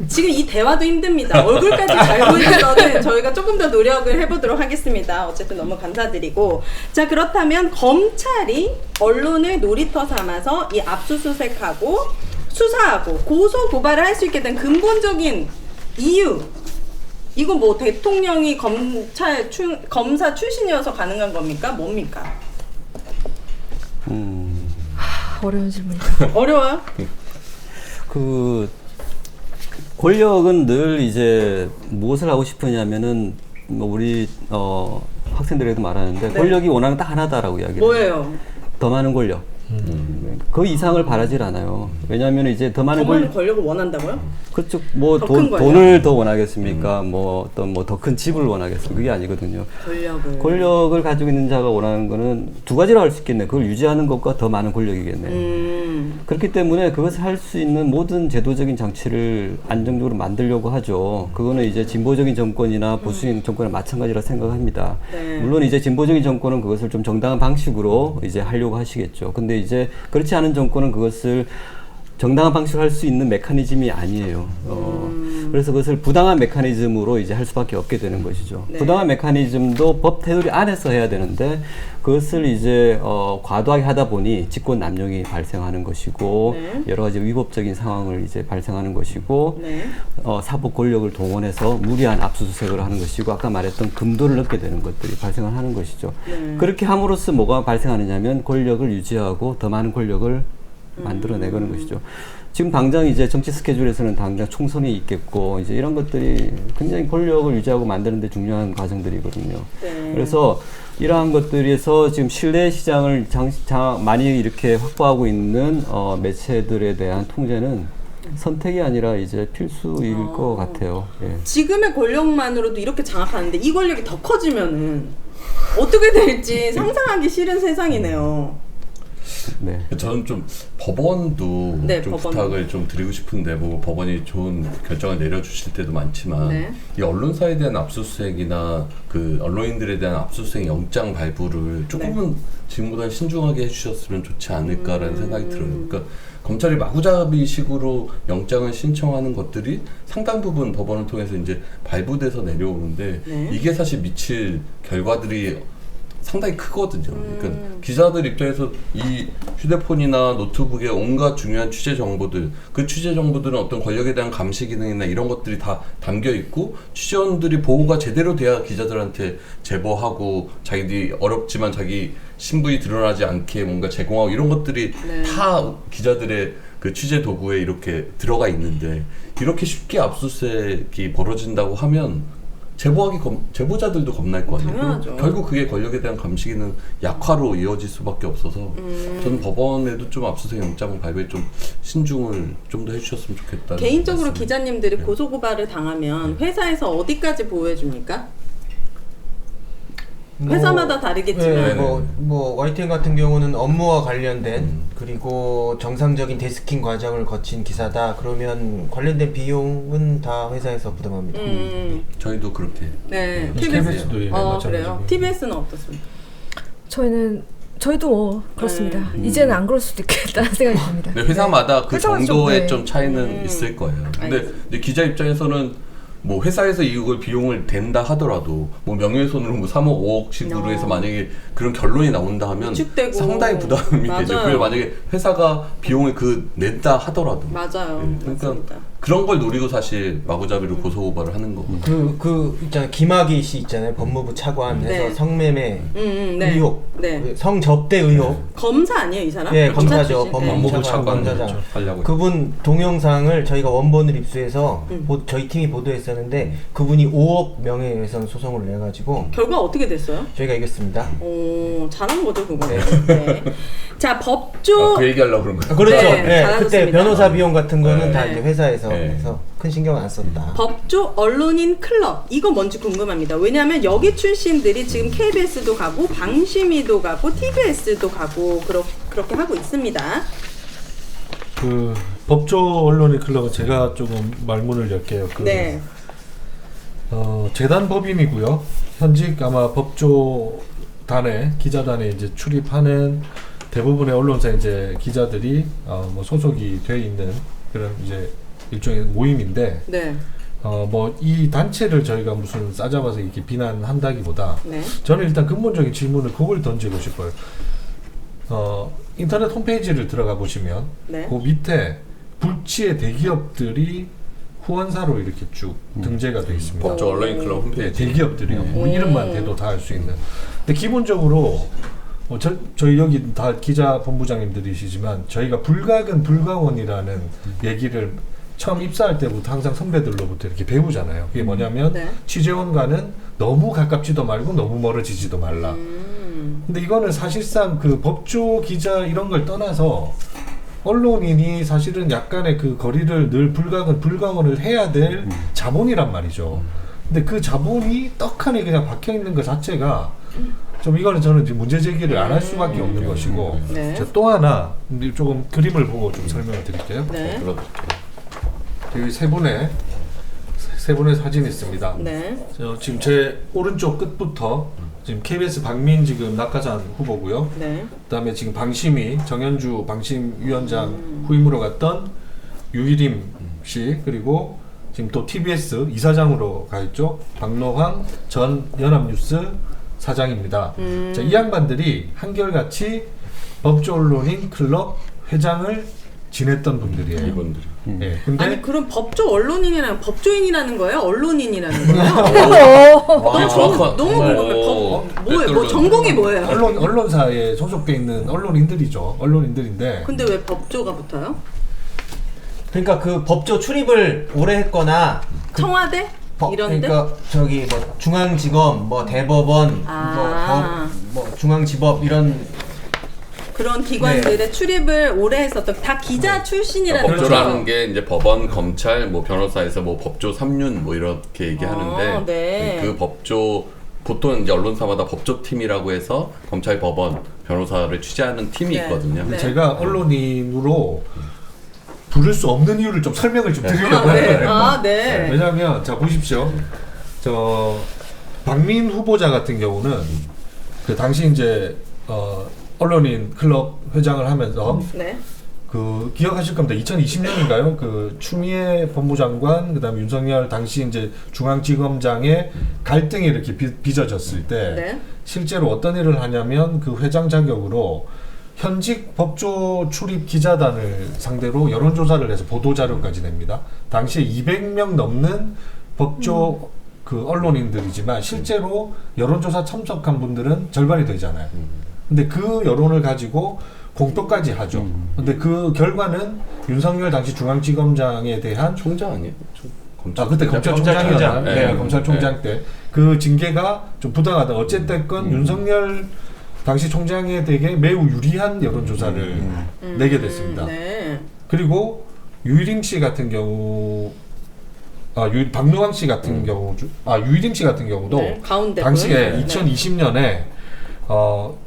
Speaker 1: 지금 이 대화도 힘듭니다. 얼굴까지 잘 보이는 거는 저희가 조금 더 노력을 해보도록 하겠습니다. 어쨌든 너무 감사드리고, 자, 그렇다면 검찰이 언론을 놀이터 삼아서 이 압수수색하고 수사하고 고소 고발을 할 수 있게 된 근본적인 이유, 이거 뭐 대통령이 검사 출신이어서 가능한 겁니까? 뭡니까?
Speaker 5: 어려운 질문이다.
Speaker 1: 어려워요?
Speaker 6: 그 권력은 늘 이제 무엇을 하고 싶으냐면은 뭐 우리 학생들에도 말하는데
Speaker 1: 네.
Speaker 6: 권력이 원하는 딱 하나다라고 이야기해요.
Speaker 1: 뭐예요?
Speaker 6: 더 많은 권력. 그 이상을 바라질 않아요. 왜냐하면 이제 더 많은
Speaker 1: 권력을 원한다고요?
Speaker 6: 그쪽 뭐
Speaker 1: 더큰 권력?
Speaker 6: 돈을 더 원하겠습니까? 뭐 어떤 뭐 더 큰 집을 원하겠습니까? 그게 아니거든요. 권력을 가지고 있는 자가 원하는 거는 두 가지로 할 수 있겠네. 그걸 유지하는 것과 더 많은 권력이겠네. 그렇기 때문에 그것을 할 수 있는 모든 제도적인 장치를 안정적으로 만들려고 하죠. 그거는 이제 진보적인 정권이나 보수적인 정권이나 마찬가지라 생각합니다.
Speaker 1: 네.
Speaker 6: 물론 이제 진보적인 정권은 그것을 좀 정당한 방식으로 이제 하려고 하시겠죠. 근데 이제 그렇지 않은 정권은 그것을 정당한 방식으로 할 수 있는 메커니즘이 아니에요. 그래서 그것을 부당한 메커니즘으로 이제 할 수밖에 없게 되는 것이죠.
Speaker 1: 네.
Speaker 6: 부당한 메커니즘도 법 테두리 안에서 해야 되는데 그것을 이제 과도하게 하다 보니 직권 남용이 발생하는 것이고
Speaker 1: 네.
Speaker 6: 여러 가지 위법적인 상황을 이제 발생하는 것이고
Speaker 1: 네.
Speaker 6: 사법 권력을 동원해서 무리한 압수수색을 하는 것이고 아까 말했던 금도를 넣게 되는 것들이 발생을 하는 것이죠.
Speaker 1: 네.
Speaker 6: 그렇게 함으로써 뭐가 발생하느냐면 권력을 유지하고 더 많은 권력을 만들어내는 것이죠. 지금 당장 이제 정치 스케줄에서는 당장 총선이 있겠고 이제 이런 것들이 굉장히 권력을 유지하고 만드는 데 중요한 과정들이거든요.
Speaker 1: 네.
Speaker 6: 그래서 이러한 것들에서 지금 신뢰 시장을 많이 이렇게 확보하고 있는 매체들에 대한 통제는 선택이 아니라 이제 필수일 것 같아요. 예.
Speaker 1: 지금의 권력만으로도 이렇게 장악하는데 이 권력이 더 커지면은 어떻게 될지 상상하기 싫은 세상이네요.
Speaker 6: 네.
Speaker 2: 저는 좀 법원도
Speaker 1: 네,
Speaker 2: 좀
Speaker 1: 법원.
Speaker 2: 부탁을 좀 드리고 싶은데 뭐 법원이 좋은 결정을 내려주실 때도 많지만
Speaker 1: 네.
Speaker 2: 이 언론사에 대한 압수수색이나 그 언론인들에 대한 압수수색 영장 발부를 조금은 지금보다 신중하게 해주셨으면 좋지 않을까라는 생각이 들어요. 그러니까 검찰이 마구잡이식으로 영장을 신청하는 것들이 상당 부분 법원을 통해서 이제 발부돼서 내려오는데
Speaker 1: 네.
Speaker 2: 이게 사실 미칠 결과들이 상당히 크거든요. 그러니까 기자들 입장에서 이 휴대폰이나 노트북에 온갖 중요한 취재 정보들, 그 취재 정보들은 어떤 권력에 대한 감시 기능이나 이런 것들이 다 담겨 있고 취재원들이 보호가 제대로 돼야 기자들한테 제보하고 자기들이 어렵지만 자기 신분이 드러나지 않게 뭔가 제공하고 이런 것들이
Speaker 1: 네.
Speaker 2: 다 기자들의 그 취재 도구에 이렇게 들어가 있는데 이렇게 쉽게 압수수색이 벌어진다고 하면 제보자들도 겁날 거 아니에요.
Speaker 1: 당연하죠.
Speaker 2: 결국 그게 권력에 대한 감시기는 약화로 이어질 수밖에 없어서 저는 법원에도 좀 압수수색 영장 발부에 좀 신중을 좀 더 해주셨으면 좋겠다.
Speaker 1: 개인적으로 기자님들이 고소고발을 당하면 회사에서 어디까지 보호해 줍니까? 회사마다 다르겠지만.
Speaker 4: 네, 뭐 YTN 같은 경우는 업무와 관련된 그리고 정상적인 데스킹 과정을 거친 기사다. 그러면 관련된 비용은 다 회사에서 부담합니다.
Speaker 2: 저희도 그렇게.
Speaker 1: 네,
Speaker 3: KBS도
Speaker 1: 그래요. TBS는 어떻습니까?
Speaker 5: 저희도 뭐 그렇습니다. 이제는 안 그럴 수도 있겠다는 생각이 듭니다.
Speaker 2: 근데 회사마다 그
Speaker 5: 회사마다
Speaker 2: 정도의
Speaker 5: 네.
Speaker 2: 좀 차이는 있을 거예요. 근데 이제 기자 입장에서는 뭐 회사에서 이걸 비용을 댄다 하더라도 뭐 명예훼손으로 뭐 3억 5억씩으로 해서 만약에 그런 결론이 나온다 하면
Speaker 1: 위축되고.
Speaker 2: 상당히 부담이
Speaker 1: 맞아요.
Speaker 2: 되죠. 그걸 만약에 회사가 비용을 낸다 하더라도.
Speaker 1: 맞아요.
Speaker 2: 그러니까
Speaker 1: 맞습니다.
Speaker 2: 그런 걸 노리고 사실 마구잡이로 고소 고발을 하는 거고.
Speaker 4: 있잖아요. 김학의 씨 있잖아요. 법무부 차관해서
Speaker 1: 네.
Speaker 4: 성매매
Speaker 1: 네.
Speaker 4: 의혹,
Speaker 1: 네.
Speaker 4: 성접대 의혹.
Speaker 1: 검사 아니에요, 이 사람?
Speaker 4: 예,
Speaker 1: 검사
Speaker 4: 검사죠.
Speaker 1: 출신.
Speaker 4: 법무부
Speaker 3: 차관
Speaker 4: 검사장.
Speaker 2: 하려고.
Speaker 4: 그분 동영상을 저희가 원본을 입수해서 저희 팀이 보도했었는데 그분이 5억 명예훼손 소송을 내가지고
Speaker 1: 결과 어떻게 됐어요?
Speaker 4: 저희가 이겼습니다.
Speaker 1: 오, 잘한 거죠, 그거는. 네. 자, 법조.
Speaker 2: 그 얘기하려고 그런 거예요.
Speaker 4: 그렇죠.
Speaker 1: 네,
Speaker 4: 네,
Speaker 1: 잘하셨습니다.
Speaker 4: 그때 변호사 비용 같은 거는
Speaker 2: 네.
Speaker 4: 다 이제 회사에서
Speaker 2: 네.
Speaker 4: 해서 큰 신경 안 썼다.
Speaker 1: 법조 언론인 클럽 이거 뭔지 궁금합니다. 왜냐하면 여기 출신들이 지금 KBS도 가고 방심이도 가고 TBS도 가고 그렇게 하고 있습니다.
Speaker 3: 그 법조 언론인 클럽은 제가 조금 말문을 열게요.
Speaker 1: 네.
Speaker 3: 재단 법인이고요. 현직 아마 법조단에 기자단에 이제 출입하는 대부분의 언론사 이제 기자들이 뭐 소속이 돼 있는 그런 이제 일종의 모임인데
Speaker 1: 네.
Speaker 3: 뭐 이 단체를 저희가 무슨 싸잡아서 이렇게 비난한다기보다
Speaker 1: 네.
Speaker 3: 저는 일단 근본적인 질문을 그걸 던지고 싶어요. 인터넷 홈페이지를 들어가 보시면
Speaker 1: 네.
Speaker 3: 그 밑에 불치의 대기업들이 후원사로 이렇게 쭉 등재가 되어 있습니다.
Speaker 2: 법조 언론인 클럽
Speaker 3: 네,
Speaker 2: 홈페이지.
Speaker 3: 대기업들이요. 뭐 이름만 대도 다 알 수 있는. 근데 기본적으로 저희 여기 다 기자 본부장님들이시지만 저희가 불가근 불가원이라는 얘기를 처음 입사할 때부터 항상 선배들로부터 이렇게 배우잖아요. 그게 뭐냐면
Speaker 1: 네.
Speaker 3: 취재원과는 너무 가깝지도 말고 너무 멀어지지도 말라. 근데 이거는 사실상 그 법조 기자 이런 걸 떠나서 언론인이 사실은 약간의 그 거리를 늘 불가근 불가원을 해야 될 자본이란 말이죠. 근데 그 자본이 떡하니 그냥 박혀 있는 것 자체가 좀 이거는 저는 이제 문제 제기를 안 할 수밖에 없는 것이고
Speaker 1: 네.
Speaker 3: 또 하나 조금 그림을 보고 좀 설명을 드릴게요.
Speaker 1: 네.
Speaker 3: 여기 세 분의 사진이 있습니다.
Speaker 1: 네.
Speaker 3: 지금 제 오른쪽 끝부터 지금 KBS 박민 지금 낙하산 후보고요.
Speaker 1: 네.
Speaker 3: 그다음에 지금 방심위 정현주 방심위원장 후임으로 갔던 유희림 씨 그리고 지금 또 TBS 이사장으로 가 있죠. 박노황 전 연합뉴스 사장입니다. 자, 이 양반들이 한결같이 법조 언론인 클럽 회장을 지냈던 분들이에요.
Speaker 2: 이분들이.
Speaker 3: 네, 근데
Speaker 1: 아니 그럼 법조 언론인이라는 법조인이라는 거예요? 언론인이라는 거예요?
Speaker 2: 정확한.
Speaker 1: 너무 궁금해. 뭐 전공이 뭐예요?
Speaker 3: 언론사에 소속돼 있는 언론인들이죠. 언론인들인데.
Speaker 1: 근데 왜 법조가 붙어요?
Speaker 4: 그러니까 그 법조 출입을 오래 했거나
Speaker 1: 청와대? 이런데?
Speaker 4: 그러니까 저기 뭐 중앙지검, 뭐 대법원, 뭐 중앙지법 이런
Speaker 1: 그런 기관들의
Speaker 4: 네.
Speaker 1: 출입을 오래 했었던 다 기자 출신이라는
Speaker 2: 법조라는
Speaker 1: 거죠.
Speaker 2: 게 이제 법원, 검찰, 뭐 변호사에서 뭐 법조 3륜 뭐 이렇게 얘기하는데
Speaker 1: 네.
Speaker 2: 그 법조 보통 이제 언론사마다 법조팀이라고 해서 검찰, 법원, 변호사를 취재하는 팀이
Speaker 1: 네.
Speaker 2: 있거든요.
Speaker 1: 네.
Speaker 3: 제가 언론인으로 부를 수 없는 이유를 좀 설명을 좀 드리려고
Speaker 1: 네.
Speaker 3: 해요.
Speaker 1: 네.
Speaker 3: 왜냐하면 자 보십시오. 저 박민 후보자 같은 경우는 그 당시 이제 언론인 클럽 회장을 하면서
Speaker 1: 네.
Speaker 3: 그 기억하실 겁니다. 2020년인가요? 그 추미애 법무장관 그다음에 윤석열 당시 이제 중앙지검장의 갈등이 이렇게 빚어졌을 때
Speaker 1: 네.
Speaker 3: 실제로 어떤 일을 하냐면 그 회장 자격으로 현직 법조 출입 기자단을 상대로 여론조사를 해서 보도자료까지 냅니다. 당시에 200명 넘는 법조 그 언론인들이지만 실제로 여론조사 참석한 분들은 절반이 되잖아요. 근데 그 여론을 가지고 공표까지 하죠. 근데 그 결과는 윤석열 당시 중앙지검장에 대한
Speaker 2: 총장 아니에요?
Speaker 3: 그때 검찰총장이었나?
Speaker 2: 네.
Speaker 3: 네, 검찰총장 때 그 징계가 좀 부당하다. 어쨌든 윤석열 당시 총장에 대해 매우 유리한 여론조사를 내게 됐습니다.
Speaker 1: 네.
Speaker 3: 그리고 유희림 씨 같은 경우는 박노광 씨 같은 경우, 유희림 씨 같은 경우도
Speaker 1: 네, 가운데
Speaker 3: 당시에
Speaker 1: 분.
Speaker 3: 2020년에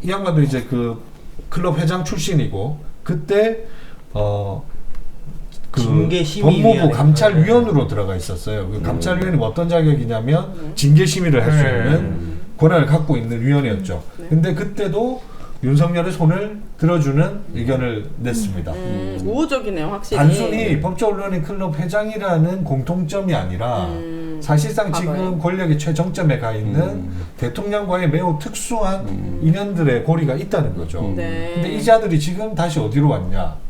Speaker 3: 이 양반도 이제 그 클럽 회장 출신이고 그때 그
Speaker 4: 징계심의위원회.
Speaker 3: 법무부 감찰위원으로 들어가 있었어요. 그 감찰위원이 어떤 자격이냐면 징계심의를 할 수 있는 권한을 갖고 있는 위원회였죠. 근데 그때도 윤석열의 손을 들어주는 의견을 냈습니다.
Speaker 1: 우호적이네요, 확실히.
Speaker 3: 단순히 법조언론인클럽 회장이라는 공통점이 아니라 사실상 지금 권력의 최정점에 가 있는 대통령과의 매우 특수한 인연들의 고리가 있다는 거죠.
Speaker 1: 네.
Speaker 3: 근데 이 자들이 지금 다시 어디로 왔냐?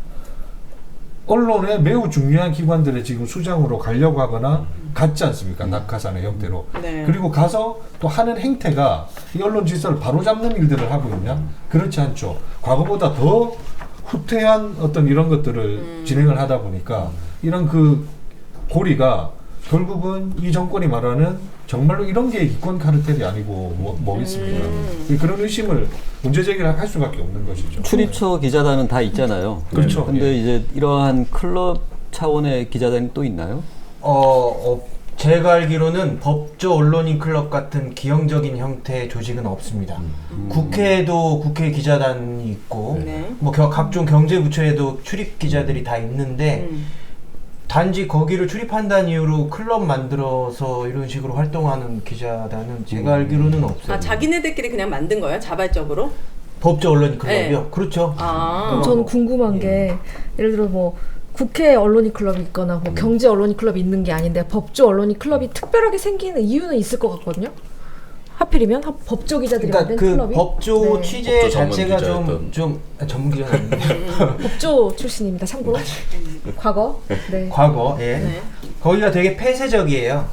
Speaker 3: 언론의 매우 중요한 기관들의 지금 수장으로 가려고 하거나 갔지 않습니까? 낙하산의 형태로.
Speaker 1: 네.
Speaker 3: 그리고 가서 또 하는 행태가 이 언론 질서를 바로잡는 일들을 하고 있냐? 그렇지 않죠. 과거보다 더 후퇴한 어떤 이런 것들을 진행을 하다 보니까 이런 그 고리가 결국은 이 정권이 말하는 정말로 이런 게 이권 카르텔이 아니고 뭐겠습니까? 그런 의심을 문제 제기를 할 수밖에 없는 것이죠.
Speaker 6: 출입처 기자단은 다 있잖아요.
Speaker 3: 그렇죠.
Speaker 6: 근데
Speaker 3: 예.
Speaker 6: 이제 이러한 클럽 차원의 기자단이 또 있나요?
Speaker 4: 제가 알기로는 법조 언론인 클럽 같은 기형적인 형태의 조직은 없습니다. 국회에도 국회 기자단이 있고,
Speaker 1: 네.
Speaker 4: 뭐 각종 경제부처에도 출입 기자들이 다 있는데, 단지 거기를 출입한다는 이유로 클럽 만들어서 이런 식으로 활동하는 기자단은 제가 알기로는 없어요.
Speaker 1: 자기네들끼리 그냥 만든 거예요? 자발적으로?
Speaker 4: 법조 언론인 클럽이요?
Speaker 1: 네.
Speaker 4: 그렇죠.
Speaker 5: 그럼 저는 궁금한 게 예를 들어 뭐 국회 언론인 클럽이 있거나 뭐 경제 언론인 클럽이 있는 게 아닌데 법조 언론인 클럽이 특별하게 생기는 이유는 있을 것 같거든요. 하필이면 법조 기자들이 만든
Speaker 4: 그
Speaker 5: 클럽이
Speaker 4: 법조
Speaker 5: 네.
Speaker 4: 취재
Speaker 2: 법조 전문
Speaker 4: 자체가
Speaker 2: 기자였던.
Speaker 4: 전문 기자는 아닌데
Speaker 5: 법조 출신입니다. 참고로 과거 네.
Speaker 4: 과거 예.
Speaker 1: 네.
Speaker 4: 거기가 되게 폐쇄적이에요.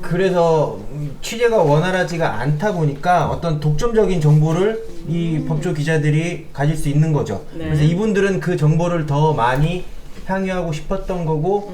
Speaker 4: 그래서 취재가 원활하지가 않다 보니까 어떤 독점적인 정보를 이 법조 기자들이 가질 수 있는 거죠.
Speaker 1: 네.
Speaker 4: 그래서 이분들은 그 정보를 더 많이 향유하고 싶었던 거고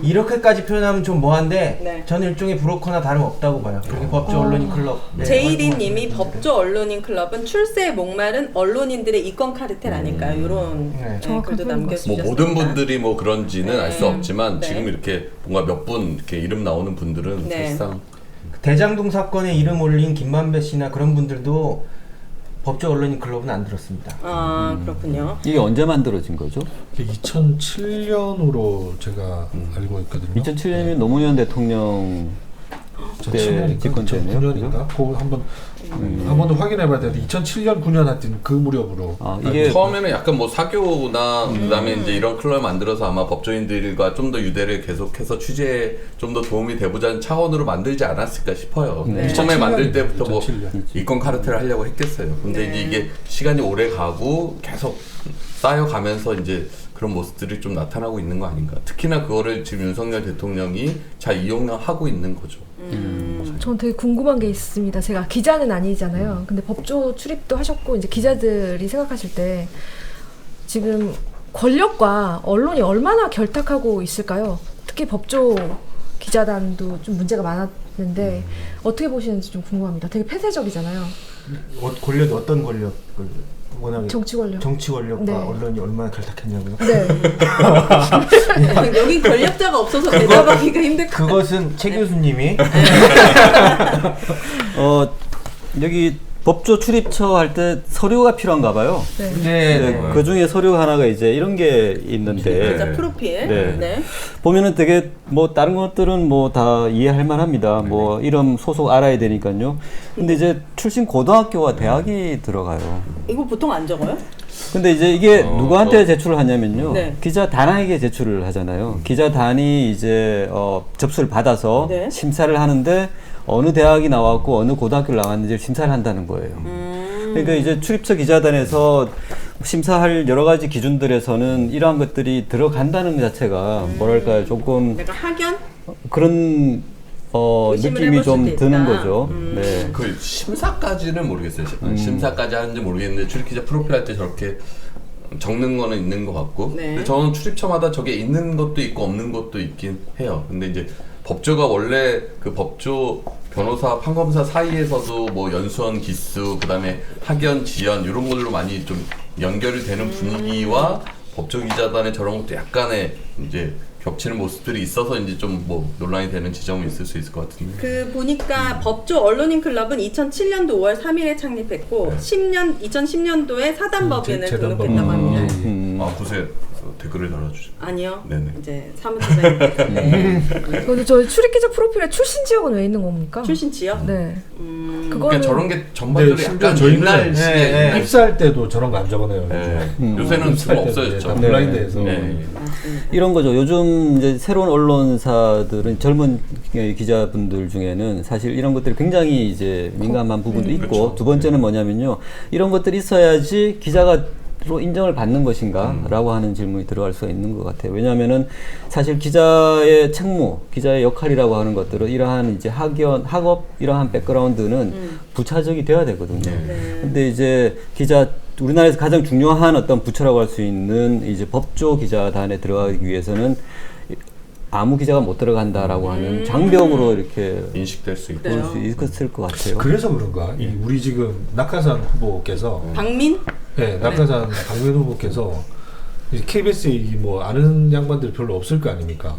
Speaker 4: 이렇게까지 표현하면 좀 뭐한데
Speaker 1: 네.
Speaker 4: 저는 일종의 브로커나 다름없다고 봐요. 그렇게 법조 언론인 클럽. 네,
Speaker 1: 제이린
Speaker 4: 활동하시는
Speaker 1: 님이
Speaker 4: 분들.
Speaker 1: 법조 언론인 클럽은 출세에 목마른 언론인들의 이권 카르텔 아닐까요? 이런
Speaker 4: 네.
Speaker 5: 정확한
Speaker 1: 글도
Speaker 5: 표현
Speaker 2: 뭐
Speaker 1: 남겨주셨습니다.
Speaker 2: 모든 분들이 뭐 그런지는 알 수 없지만
Speaker 1: 네.
Speaker 2: 지금 이렇게 뭔가 몇 분 이렇게 이름 나오는 분들은
Speaker 1: 네.
Speaker 2: 사실상
Speaker 4: 대장동 사건에 이름 올린 김만배 씨나 그런 분들도 법조 언론인 클럽은 안 들었습니다.
Speaker 1: 아 그렇군요.
Speaker 6: 이게 언제 만들어진 거죠?
Speaker 3: 2007년으로 제가 알고 있거든요.
Speaker 6: 2007년이면 노무현 대통령 때 집권 때네요.
Speaker 3: 2009년인가? 그거 한번 더 확인해봐야 되는데 2007년 9년 하여튼 그 무렵으로.
Speaker 6: 이게
Speaker 2: 처음에는 약간 뭐 사교나 그다음에 이제 이런 클럽을 만들어서 아마 법조인들과 좀 더 유대를 계속해서 취재에 좀 더 도움이 돼보자는 차원으로 만들지 않았을까 싶어요.
Speaker 6: 네.
Speaker 2: 처음에 만들
Speaker 3: 2007년,
Speaker 2: 때부터 뭐
Speaker 3: 2007년.
Speaker 2: 이권 카르텔을 하려고 했겠어요. 근데
Speaker 1: 네.
Speaker 2: 이제 이게 시간이 오래 가고 계속 쌓여가면서 이제 그런 모습들이 좀 나타나고 있는 거 아닌가. 특히나 그거를 지금 윤석열 대통령이 잘 이용하고 있는 거죠.
Speaker 5: 저는 되게 궁금한 게 있습니다. 제가 기자는 아니잖아요. 근데 법조 출입도 하셨고 이제 기자들이 생각하실 때 지금 권력과 언론이 얼마나 결탁하고 있을까요? 특히 법조 기자단도 좀 문제가 많았는데 어떻게 보시는지 좀 궁금합니다. 되게 폐쇄적이잖아요.
Speaker 4: 권력이 어떤 권력을 워낙에
Speaker 5: 정치 권력.
Speaker 4: 정치 권력과
Speaker 5: 네.
Speaker 4: 언론이 얼마나 결탁했냐고요?
Speaker 5: 네.
Speaker 1: 여기 권력자가 없어서 대답하기가 힘들 것 같아요.
Speaker 4: 그것은 최 교수님이
Speaker 6: 여기 법조 출입처 할 때 서류가 필요한가 봐요.
Speaker 5: 네.
Speaker 4: 네.
Speaker 6: 그 중에 서류 하나가 이제 이런 게 있는데
Speaker 1: 기자 프로필.
Speaker 6: 네.
Speaker 1: 네.
Speaker 6: 보면은 되게 뭐 다른 것들은 뭐 다 이해할 만합니다. 뭐 이름 소속 알아야 되니까요. 근데 이제 출신 고등학교와 대학이 들어가요.
Speaker 1: 이거 보통 안 적어요?
Speaker 6: 근데 이제 이게 누구한테 제출을 하냐면요.
Speaker 1: 네.
Speaker 6: 기자단에게 제출을 하잖아요. 기자단이 이제 접수를 받아서
Speaker 1: 네.
Speaker 6: 심사를 하는데 어느 대학이 나왔고 어느 고등학교를 나왔는지 심사를 한다는 거예요. 그러니까 이제 출입처 기자단에서 심사할 여러 가지 기준들에서는 이러한 것들이 들어간다는 것 자체가 뭐랄까 조금
Speaker 1: 약간 학연?
Speaker 6: 그런
Speaker 1: 의심을
Speaker 6: 느낌이
Speaker 1: 해볼
Speaker 6: 좀
Speaker 1: 수도
Speaker 6: 드는
Speaker 1: 있다.
Speaker 6: 거죠. 네.
Speaker 2: 그 심사까지는 모르겠어요. 심사까지 하는지 모르겠는데 출입기자 프로필 할 때 저렇게 적는 거는 있는 것 같고.
Speaker 1: 네.
Speaker 2: 근데 저는 출입처마다 저게 있는 것도 있고 없는 것도 있긴 해요. 근데 이제 법조가 원래 그 법조 변호사, 판검사 사이에서도 뭐 연수원 기수, 그다음에 학연, 지연 이런 걸로 많이 좀 연결이 되는 분위기와 법조 기자단의 저런 것도 약간의 이제 겹치는 모습들이 있어서 이제 좀 뭐 논란이 되는 지점은 있을 수 있을 것 같은데.
Speaker 1: 그 보니까 법조 언론인 클럽은 2007년도 5월 3일에 창립했고 2010년도에 사단법인을 등록했다고 합니다.
Speaker 2: 아, 구세 댓글을 달아주죠.
Speaker 1: 아니요.
Speaker 2: 네네.
Speaker 1: 이제 사무처장입니다. 네.
Speaker 5: 근데 저 출입기자 프로필에 출신 지역은 왜 있는 겁니까?
Speaker 1: 출신 지역?
Speaker 5: 네.
Speaker 2: 그러니까
Speaker 5: 그거는
Speaker 2: 저런 게 전반적으로
Speaker 3: 네, 심지어
Speaker 2: 약간
Speaker 3: 저희는
Speaker 2: 옛날 시대.
Speaker 3: 입사할 때도 저런 거 안 적어내요.
Speaker 2: 요새는
Speaker 3: 입사할
Speaker 2: 좀
Speaker 3: 때도
Speaker 2: 없어졌죠.
Speaker 3: 다 블라인드에서.
Speaker 2: 네.
Speaker 6: 이런 거죠. 요즘 이제 새로운 언론사들은 젊은 기자분들 중에는 사실 이런 것들이 굉장히 이제 민감한 부분도 있고,
Speaker 2: 그렇죠.
Speaker 6: 두 번째는 뭐냐면요. 이런 것들이 있어야지 기자가 로 인정을 받는 것인가? 라고 하는 질문이 들어갈 수가 있는 것 같아요. 왜냐하면은 사실 기자의 책무, 기자의 역할이라고 하는 것들은 이러한 이제 학업, 이러한 백그라운드는 부차적이 돼야 되거든요. 근데 이제 우리나라에서 가장 중요한 어떤 부처라고 할 수 있는 이제 법조 기자단에 들어가기 위해서는 아무 기자가 못 들어간다라고 하는 장벽으로 이렇게
Speaker 2: 인식될 수 있고
Speaker 6: 볼 수 있을 것 같아요.
Speaker 3: 그래서 그런가? 우리 지금 낙하산 후보께서
Speaker 1: 박민?
Speaker 3: 네, 낙하산 박민 후보께서 KBS에 뭐 아는 양반들이 별로 없을 거 아닙니까?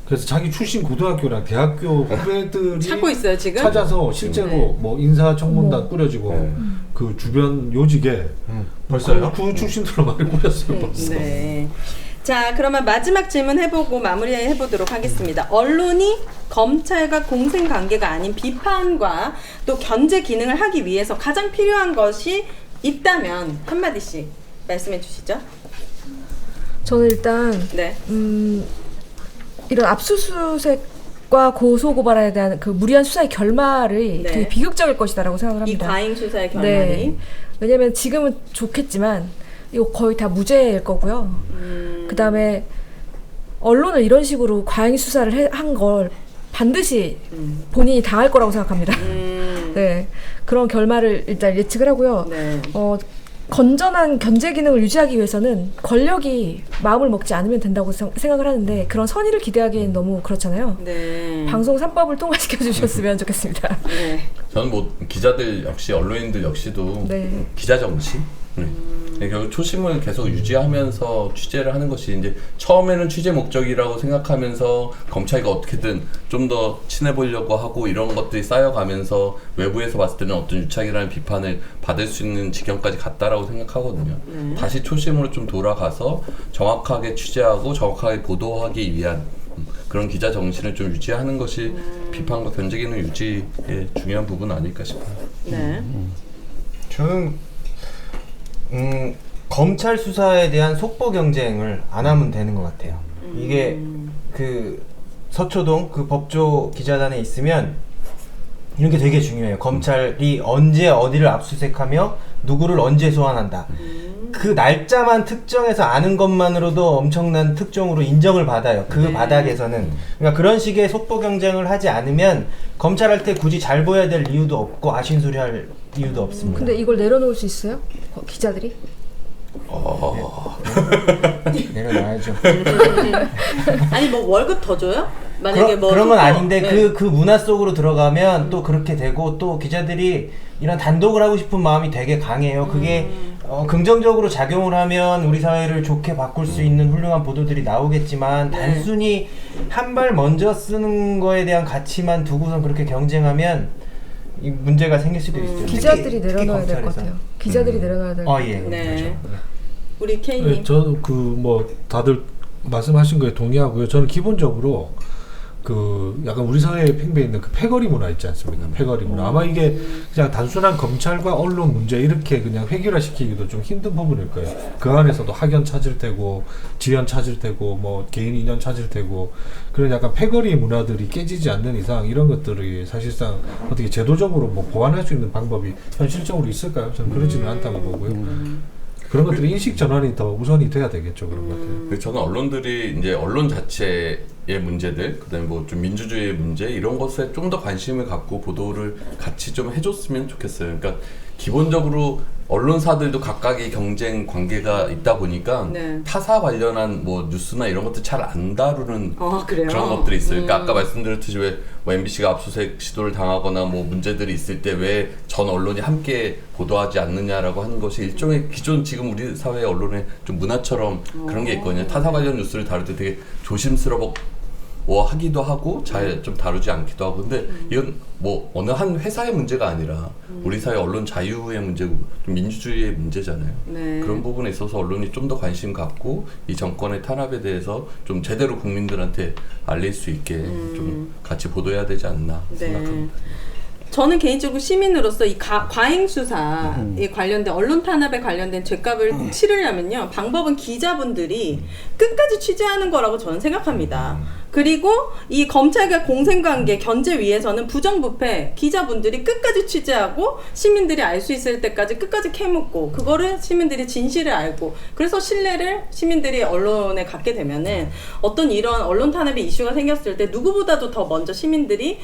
Speaker 3: 그래서 자기 출신 고등학교랑 대학교 후배들이
Speaker 1: 찾고 있어요 지금?
Speaker 3: 찾아서 실제로 뭐 인사청문단 꾸려지고 그 주변 요직에
Speaker 4: 벌써요?
Speaker 3: 그 출신들로 많이 꾸렸어요. 벌써.
Speaker 1: 네. 자, 그러면 마지막 질문 해보고 마무리해보도록 하겠습니다. 언론이 검찰과 공생관계가 아닌 비판과 또 견제 기능을 하기 위해서 가장 필요한 것이 있다면 한마디씩 말씀해 주시죠.
Speaker 5: 저는 일단
Speaker 1: 네.
Speaker 5: 이런 압수수색과 고소고발에 대한 그 무리한 수사의 결말이
Speaker 1: 네.
Speaker 5: 되게 비극적일 것이다라고 생각을
Speaker 1: 이
Speaker 5: 합니다.
Speaker 1: 과잉 수사의 결말이.
Speaker 5: 네. 왜냐면 지금은 좋겠지만 이거 거의 다 무죄일 거고요. 그 다음에 언론을 이런 식으로 과잉 수사를 한 걸 반드시 본인이 당할 거라고 생각합니다. 네, 그런 결말을 일단 예측을 하고요.
Speaker 1: 네.
Speaker 5: 건전한 견제 기능을 유지하기 위해서는 권력이 마음을 먹지 않으면 된다고 생각을 하는데 그런 선의를 기대하기엔 너무 그렇잖아요.
Speaker 1: 네.
Speaker 5: 방송 3법을 통과시켜 주셨으면 좋겠습니다.
Speaker 1: 네.
Speaker 2: 저는 뭐 기자들 역시 언론인들 역시도
Speaker 5: 네.
Speaker 2: 기자 정치 결국 초심을 계속 유지하면서 취재를 하는 것이 이제 처음에는 취재 목적이라고 생각하면서 검찰과 어떻게든 좀 더 친해 보려고 하고 이런 것들이 쌓여가면서 외부에서 봤을 때는 어떤 유착이라는 비판을 받을 수 있는 지경까지 갔다라고 생각하거든요. 다시 초심으로 좀 돌아가서 정확하게 취재하고 정확하게 보도하기 위한 그런 기자 정신을 좀 유지하는 것이 비판과 견제 기능 유지의 중요한 부분 아닐까 싶어요.
Speaker 1: 네.
Speaker 4: 저는 검찰 수사에 대한 속보 경쟁을 안 하면 되는 것 같아요. 이게 그 서초동 그 법조 기자단에 있으면 이런 게 되게 중요해요. 검찰이 언제 어디를 압수수색하며 누구를 언제 소환한다. 그 날짜만 특정해서 아는 것만으로도 엄청난 특종으로 인정을 받아요. 그 바닥에서는. 그러니까 그런 식의 속보 경쟁을 하지 않으면 검찰할 때 굳이 잘 보여야 될 이유도 없고 아쉬운 소리 할 이유도 없습니다.
Speaker 5: 근데 이걸 내려놓을 수 있어요? 기자들이?
Speaker 4: 내려놔야죠.
Speaker 1: 아니 뭐 월급 더 줘요? 만약에 뭐
Speaker 4: 그런 건
Speaker 1: 속보-
Speaker 4: 아닌데
Speaker 1: 네.
Speaker 4: 그 문화 속으로 들어가면 또 그렇게 되고 또 기자들이 이런 단독을 하고 싶은 마음이 되게 강해요. 그게 긍정적으로 작용을 하면 우리 사회를 좋게 바꿀 수 있는 훌륭한 보도들이 나오겠지만 단순히 한 발 먼저 쓰는 거에 대한 가치만 두고선 그렇게 경쟁하면 이 문제가 생길 수도 있어요.
Speaker 5: 기자들이
Speaker 4: 특히
Speaker 5: 내려놔야 될 것
Speaker 4: 검찰에서.
Speaker 5: 같아요. 기자들이 내려놔야 될 것 같아요.
Speaker 4: 예.
Speaker 1: 네. 우리
Speaker 3: 네,
Speaker 1: K님.
Speaker 3: 저도 그 뭐 다들 말씀하신 거에 동의하고요. 저는 기본적으로 그 약간 우리 사회에 팽배해 있는 그 패거리 문화 있지 않습니까? 패거리 문화. 아마 이게 그냥 단순한 검찰과 언론 문제 이렇게 그냥 획일화시키기도 좀 힘든 부분일 거예요. 그 안에서도 학연 찾을 테고, 지연 찾을 테고, 뭐 개인 인연 찾을 테고, 그런 약간 패거리 문화들이 깨지지 않는 이상 이런 것들이 사실상 어떻게 제도적으로 뭐 보완할 수 있는 방법이 현실적으로 있을까요? 저는 그렇지는 않다고 보고요. 그런 것들이 인식 전환이 더 우선이 돼야 되겠죠. 그런 것들.
Speaker 2: 저는 언론들이 이제 언론 자체의 문제들, 그다음에 뭐 좀 민주주의의 문제 이런 것에 좀 더 관심을 갖고 보도를 같이 좀 해줬으면 좋겠어요. 그러니까 기본적으로 언론사들도 각각의 경쟁 관계가 있다 보니까
Speaker 1: 네.
Speaker 2: 타사 관련한 뭐 뉴스나 이런 것들 잘 안 다루는
Speaker 1: 그래요?
Speaker 2: 그런 것들이 있어요. 그러니까 아까 말씀드렸듯이 왜 뭐 MBC가 압수수색 시도를 당하거나 뭐 문제들이 있을 때 왜 전 언론이 함께 보도하지 않느냐라고 하는 것이 일종의 기존 지금 우리 사회 언론의 좀 문화처럼 그런 게 있거든요. 타사 관련 뉴스를 다룰 때 되게 조심스러워 하기도 하고 잘 좀 다루지 않기도 하고. 근데 이건 뭐 어느 한 회사의 문제가 아니라 우리 사회 언론 자유의 문제고 좀 민주주의의 문제잖아요.
Speaker 1: 네.
Speaker 2: 그런 부분에 있어서 언론이 좀 더 관심 갖고 이 정권의 탄압에 대해서 좀 제대로 국민들한테 알릴 수 있게 좀 같이 보도해야 되지 않나 생각합니다.
Speaker 1: 저는 개인적으로 시민으로서 이 과잉 수사에 관련된 언론 탄압에 관련된 죄값을 치르려면요, 방법은 기자분들이 끝까지 취재하는 거라고 저는 생각합니다. 그리고 이 검찰과 공생관계 견제 위해서는 부정부패 기자분들이 끝까지 취재하고 시민들이 알 수 있을 때까지 끝까지 캐묻고 그거를 시민들이 진실을 알고 그래서 신뢰를 시민들이 언론에 갖게 되면은 어떤 이런 언론 탄압의 이슈가 생겼을 때 누구보다도 더 먼저 시민들이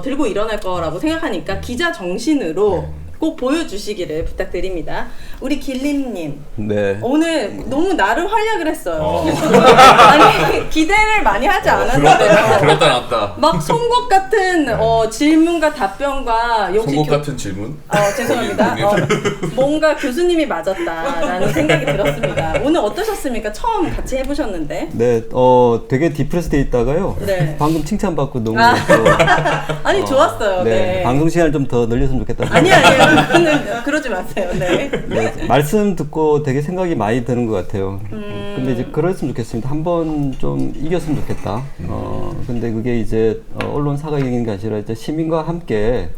Speaker 1: 들고 일어날 거라고 생각하니까 기자 정신으로 꼭 보여주시기를 부탁드립니다. 우리 길림님,
Speaker 6: 네.
Speaker 1: 오늘 너무 나름 활약을 했어요. 아니 기대를 많이 하지 않았는데요.
Speaker 2: 그렇다 놨다.
Speaker 1: 막 송곳 같은 질문과 답변과 역시
Speaker 2: 송곳 같은 질문?
Speaker 1: 죄송합니다. 뭔가 교수님이 맞았다라는 생각이 들었습니다. 오늘 어떠셨습니까? 처음 같이 해보셨는데.
Speaker 6: 네, 되게 디프레스돼 있다가요.
Speaker 1: 네.
Speaker 6: 방금 칭찬받고 너무
Speaker 1: 아니 좋았어요. 네.
Speaker 6: 방송 시간을 좀 더 늘렸으면 좋겠다.
Speaker 1: 아니요. 그러지 마세요. 네.
Speaker 6: 네, 말씀 듣고 되게 생각이 많이 드는 것 같아요. 근데 이제 그랬으면 좋겠습니다. 한번 좀 이겼으면 좋겠다. 근데 그게 이제 언론사가 이기는 게 아니라 이제 시민과 함께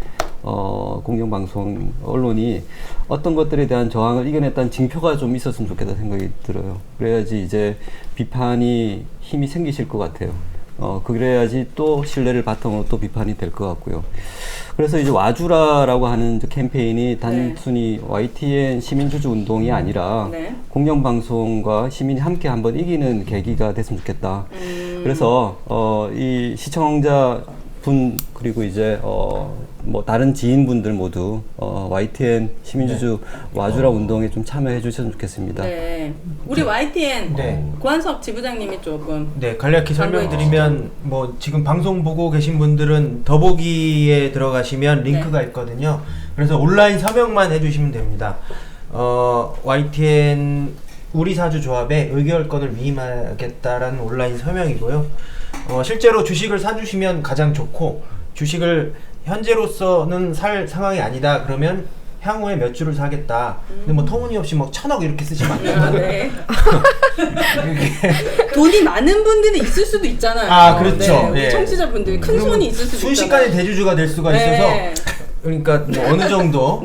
Speaker 6: 공영방송 언론이 어떤 것들에 대한 저항을 이겨냈다는 징표가 좀 있었으면 좋겠다 생각이 들어요. 그래야지 이제 비판이 힘이 생기실 것 같아요. 그래야지 또 신뢰를 바탕으로 또 비판이 될 것 같고요. 그래서 이제 와주라라고 하는 캠페인이 단순히 YTN 시민주주 운동이 아니라 공영방송과 시민이 함께 한번 이기는 계기가 됐으면 좋겠다. 그래서 이 시청자 분 그리고 이제 뭐 다른 지인분들 모두 YTN 시민주주 와주라 운동에 좀 참여해 주셨으면 좋겠습니다.
Speaker 1: 네. 우리 YTN 고한석 지부장님이 조금
Speaker 4: 간략히 설명드리면 뭐 지금 방송 보고 계신 분들은 더보기에 들어가시면 링크가 있거든요. 그래서 온라인 서명만 해주시면 됩니다. YTN 우리 사주 조합에 의결권을 위임하겠다라는 온라인 서명이고요. 실제로 주식을 사주시면 가장 좋고, 주식을 현재로서는 살 상황이 아니다 그러면 향후에 몇 주를 사겠다. 근데 뭐 터무니없이 뭐 1,000억 이렇게 쓰시면 안 됩니다.
Speaker 1: 네. 돈이 많은 분들이 있을 수도 있잖아요.
Speaker 4: 그렇죠.
Speaker 1: 네. 청취자분들이 큰 손이 있을 수도 있잖아요.
Speaker 4: 순식간에 대주주가 될 수가 있어서 그러니까 뭐 어느 정도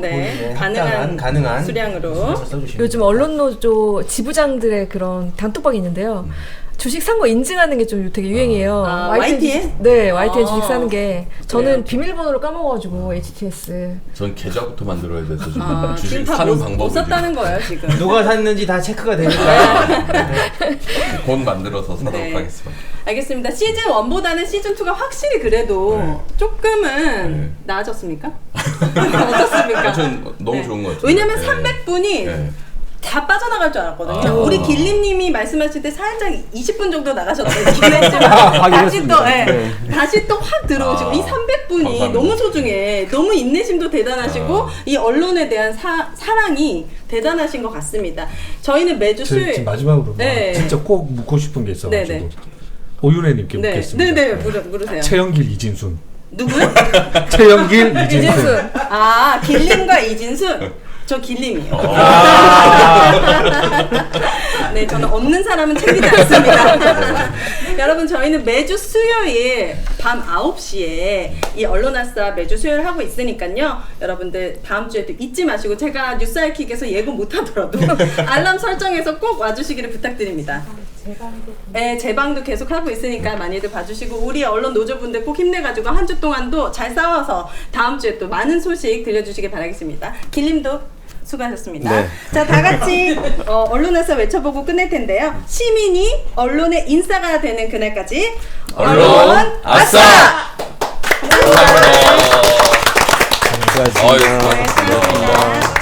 Speaker 4: 가능한
Speaker 1: 수량으로
Speaker 5: 요즘 언론노조 지부장들의 그런 단톡방이 있는데요. 주식 산 거 인증하는 게 좀 되게 유행이에요.
Speaker 1: YTN?
Speaker 5: 네, YTN 주식 사는 게. 저는 비밀번호를 까먹어가지고 HTS.
Speaker 2: 전 계좌부터 만들어야 돼서 지금 주식
Speaker 1: 지금
Speaker 2: 사는
Speaker 1: 못
Speaker 2: 방법을
Speaker 1: 썼다는 거예요 지금.
Speaker 4: 누가 샀는지 다 체크가 되니까
Speaker 2: 곧 만들어서 사도록 하겠습니다.
Speaker 1: 알겠습니다. 시즌 1보다는 시즌 2가 확실히 그래도 조금은 나아졌습니까? 어떻습니까?
Speaker 2: 전 너무 좋은 것 같아요.
Speaker 1: 왜냐면 300분이 다 빠져나갈 줄 알았거든요. 우리 길림님이 말씀하실 때 살짝 20분 정도 나가셨다긴 했지만 다시 또 확 들어오시고 이 300분이
Speaker 2: 감사합니다.
Speaker 1: 너무 소중해. 너무 인내심도 대단하시고 이 언론에 대한 사랑이 대단하신 것 같습니다. 저희는 매주 수요일
Speaker 3: 지금 마지막으로 진짜 꼭 묻고 싶은 게 있어가지고 오윤혜님께 묻겠습니다.
Speaker 1: 네네 물으세요.
Speaker 3: 최영길 이진순.
Speaker 1: 누구요?
Speaker 3: 최영길 이진순.
Speaker 1: 길림과 이진순. 저 길림이요. 네, 저는 없는 사람은 챙기지 않습니다. 여러분, 저희는 매주 수요일 밤 9시에 이 언론아싸 매주 수요일 하고 있으니까요. 여러분들 다음 주에도 잊지 마시고 제가 뉴스알킥에서 예고 못하더라도 알람 설정해서 꼭 와주시기를 부탁드립니다. 네, 재방도 계속 하고 있으니까 많이들 봐주시고 우리 언론 노조분들 꼭 힘내가지고 한 주 동안도 잘 싸워서 다음 주에 또 많은 소식 들려주시길 바라겠습니다. 길림도 수고하셨습니다. 자, 다 같이 언론아싸 외쳐보고 끝낼 텐데요. 시민이 언론의 인싸가 되는 그날까지 언론아싸!
Speaker 6: 수고하셨습니다.
Speaker 1: 수고하셨습니다.